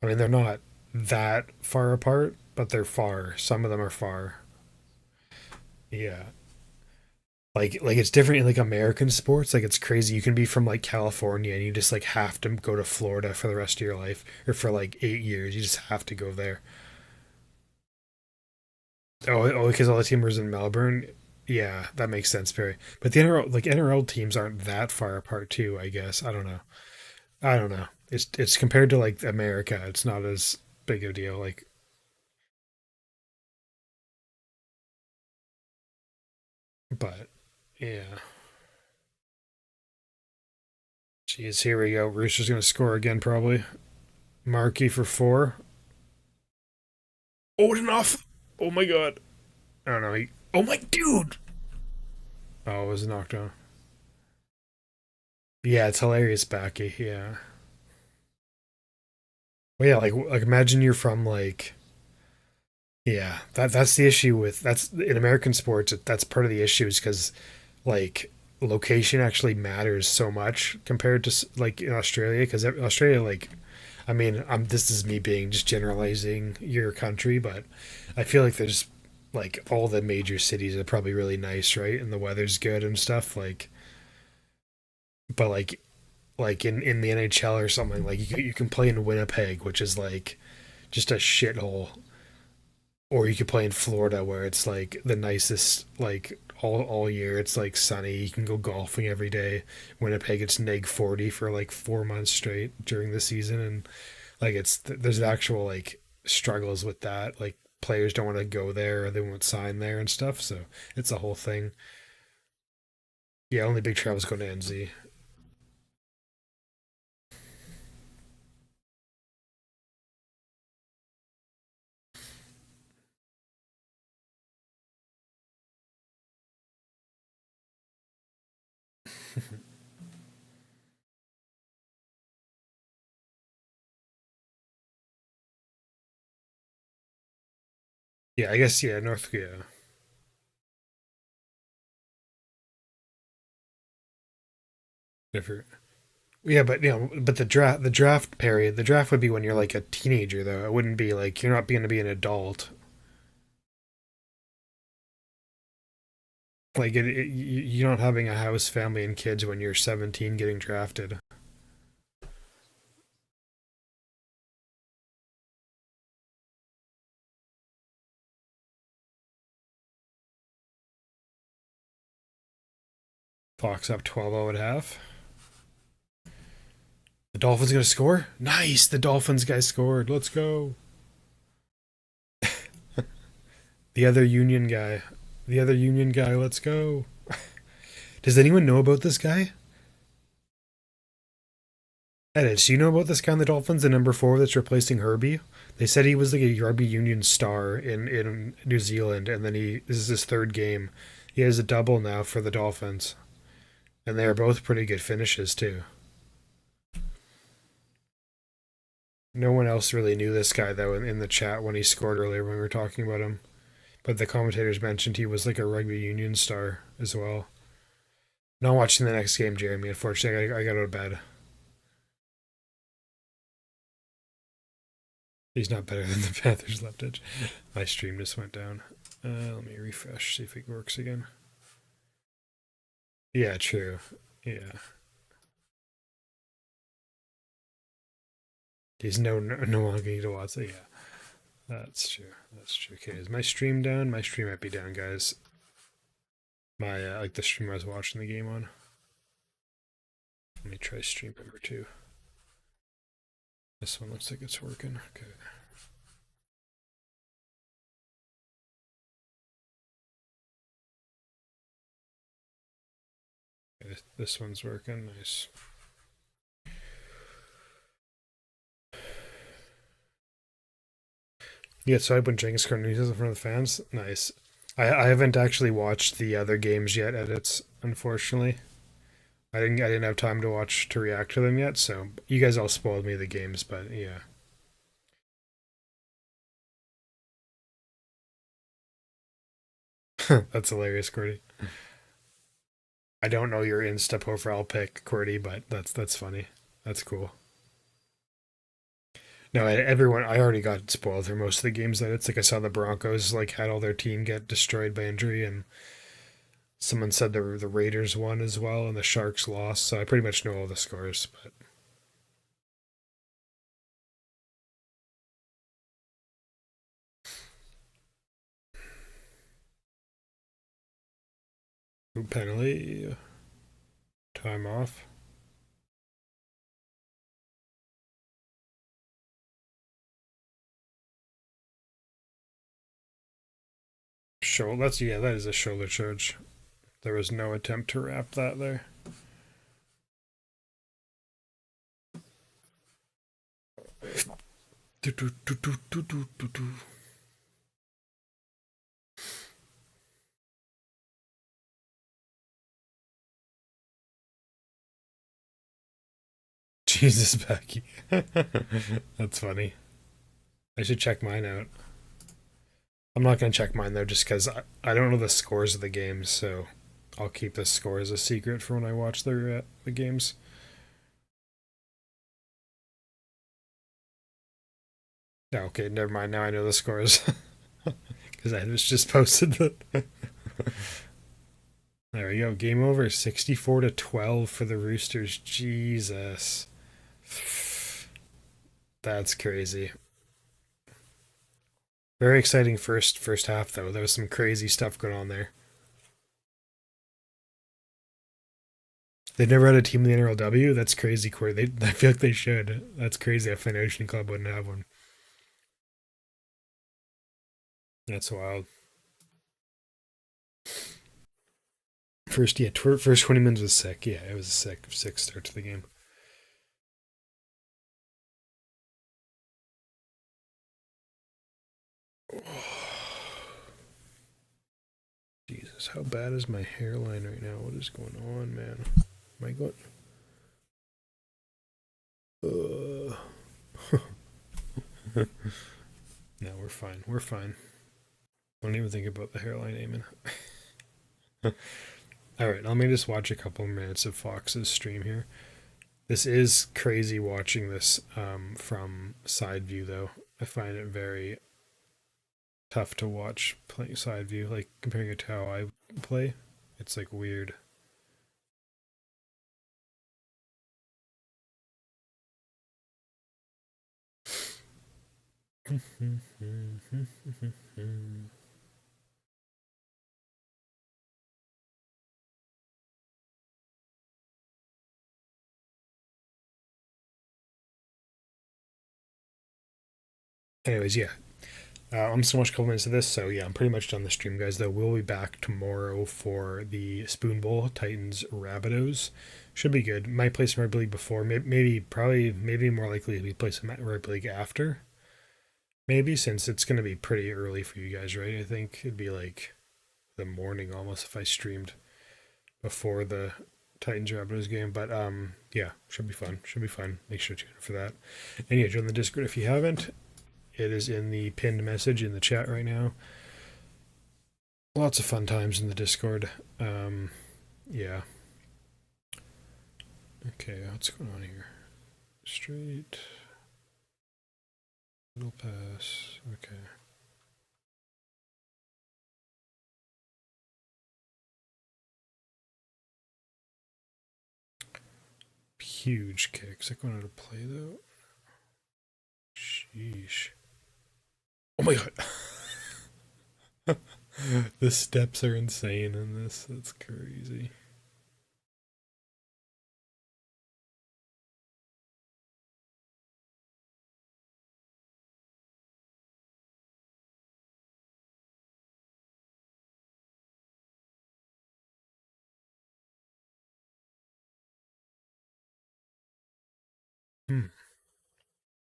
[SPEAKER 1] I mean, they're not that far apart, but they're far. Some of them are far. Yeah. Like it's different in like American sports. Like it's crazy. You can be from like California and you just like have to go to Florida for the rest of your life or for like 8 years. You just have to go there. Because all the teams are in Melbourne. Yeah, that makes sense, Barry. But the NRL like NRL teams aren't that far apart too, I guess. I don't know. I don't know. It's compared to like America, it's not as big a deal. Like but yeah. Jeez, here we go. Rooster's gonna score again probably. Markey for four. Oh, enough. Oh my god. I don't know. Oh my dude. Oh, it was knocked on. Yeah, it's hilarious, Backy. Yeah. Well, yeah, like imagine you're from like yeah, that's the issue with that's in American sports. That's part of the issue is because like location actually matters so much compared to like in Australia because Australia like I mean this is me being just generalizing your country, but I feel like there's like all the major cities are probably really nice, right? And the weather's good and stuff like but like in the NHL or something like you can play in Winnipeg, which is like just a shithole, or you could play in Florida where it's like the nicest like all year. It's like sunny. You can go golfing every day. Winnipeg, it's -40 for like 4 months straight during the season, and like there's actual like struggles with that. Like players don't want to go there or they won't sign there and stuff. So it's a whole thing. Yeah, only big travels go to NZ. Yeah, I guess yeah, North yeah. Different. Yeah, but but the draft would be when you're like a teenager though. It wouldn't be like you're not going to be an adult. Like you're not having a house, family, and kids when you're 17 getting drafted. Fox up 12-0 at half. The Dolphins going to score? Nice. The Dolphins guy scored. Let's go. The other Union guy. The other Union guy. Let's go. Does anyone know about this guy? Edit, do you know about this guy on the Dolphins, the number four that's replacing Herbie? They said he was like a rugby union star in New Zealand, and then this is his third game. He has a double now for the Dolphins, and they are both pretty good finishes too. No one else really knew this guy though in the chat when he scored earlier when we were talking about him. But the commentators mentioned he was like a rugby union star as well. Not watching the next game, Jeremy. Unfortunately, I got out of bed. He's not better than the Panthers left edge. My stream just went down. Let me refresh, see if it works again. Yeah, true. Yeah. He's no longer need to watch it. Yeah, that's true. That's true. Okay, is my stream down? My stream might be down, guys. My like the stream I was watching the game on. Let me try stream number 2. This one looks like it's working. Okay. This one's working. Nice. Yeah, so I put Jenkins Cornelius in front of the fans. Nice. I haven't actually watched the other games yet. Edits, unfortunately. I didn't have time to react to them yet. So you guys all spoiled me the games, but yeah. That's hilarious, Cordy. I don't know your Insta profile pic, Cordy, but that's funny. That's cool. No, everyone. I already got spoiled for most of the games. That it's like I saw the Broncos like had all their team get destroyed by injury, and someone said the Raiders won as well, and the Sharks lost. So I pretty much know all the scores. But penalty, time off. That is a shoulder charge. There was no attempt to wrap that there. Jesus, Becky. That's funny. I should check mine out. I'm not going to check mine though, just because I don't know the scores of the games, so I'll keep the scores a secret for when I watch the games. Yeah, okay, never mind. Now I know the scores because I was just posted that. There we go. Game over. 64-12 for the Roosters. Jesus, that's crazy. Very exciting first half though. There was some crazy stuff going on there. They've never had a team in the NRLW. That's crazy, Corey. I feel like they should. That's crazy. If an Ocean Club wouldn't have one. That's wild. First 20 minutes was sick. Yeah, it was a sick start to the game. Jesus, how bad is my hairline right now? What is going on, man? Am I going? No, we're fine. We're fine. Don't even think about the hairline, Eamon. All right, let me just watch a couple minutes of Fox's stream here. This is crazy watching this from side view, though. I find it very tough to watch playing side view, like comparing it to how I play. It's like weird. Anyways, yeah. I'm so much couple minutes of this, so yeah, I'm pretty much done the stream, guys. Though we'll be back tomorrow for the Spoon Bowl Titans Rabbitohs. Should be good. Might play some rugby league before, maybe more likely we play some rugby league after. Maybe since it's gonna be pretty early for you guys, right? I think it'd be like the morning almost if I streamed before the Titans Raptors game. But yeah, should be fun. Should be fun. Make sure to tune in for that. And yeah, join the Discord if you haven't. It is in the pinned message in the chat right now. Lots of fun times in the Discord. Yeah. Okay, what's going on here? Straight. Little pass. Okay. Huge kicks. That going out of play though? Sheesh. Oh my god. The steps are insane in this. That's crazy. Hmm.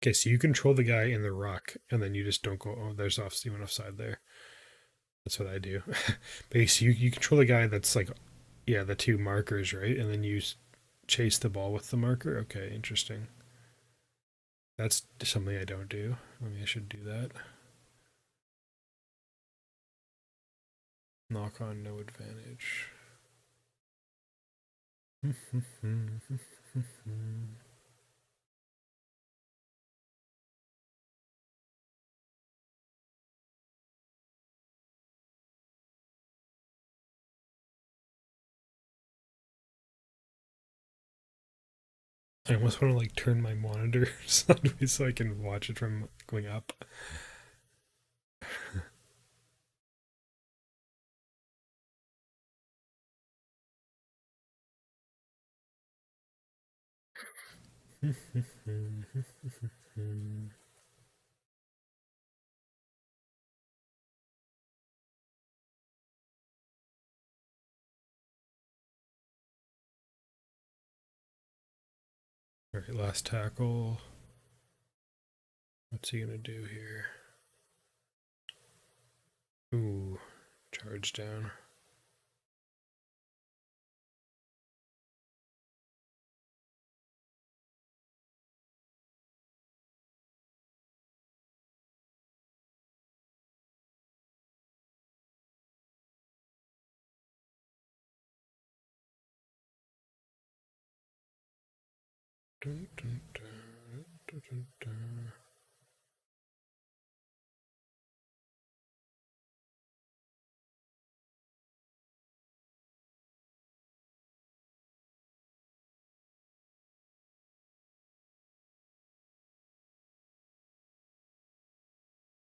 [SPEAKER 1] Okay, so you control the guy in the rock, and then you just don't go. Oh, there's off. You went offside there. That's what I do. But so you control the guy that's like, yeah, the two markers, right? And then you chase the ball with the marker. Okay, interesting. That's something I don't do. Maybe I should do that. Knock on no advantage. I almost want to like turn my monitor sideways so I can watch it from going up. All right, last tackle. What's he gonna do here? Ooh, charge down. Dun, dun, dun, dun, dun, dun.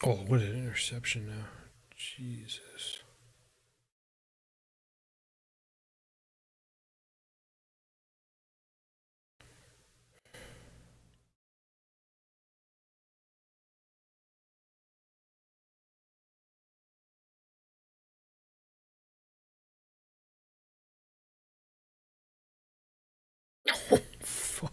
[SPEAKER 1] Oh, what an interception now. Jesus. Fuck.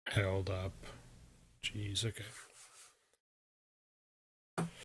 [SPEAKER 1] Held up. Jeez, okay.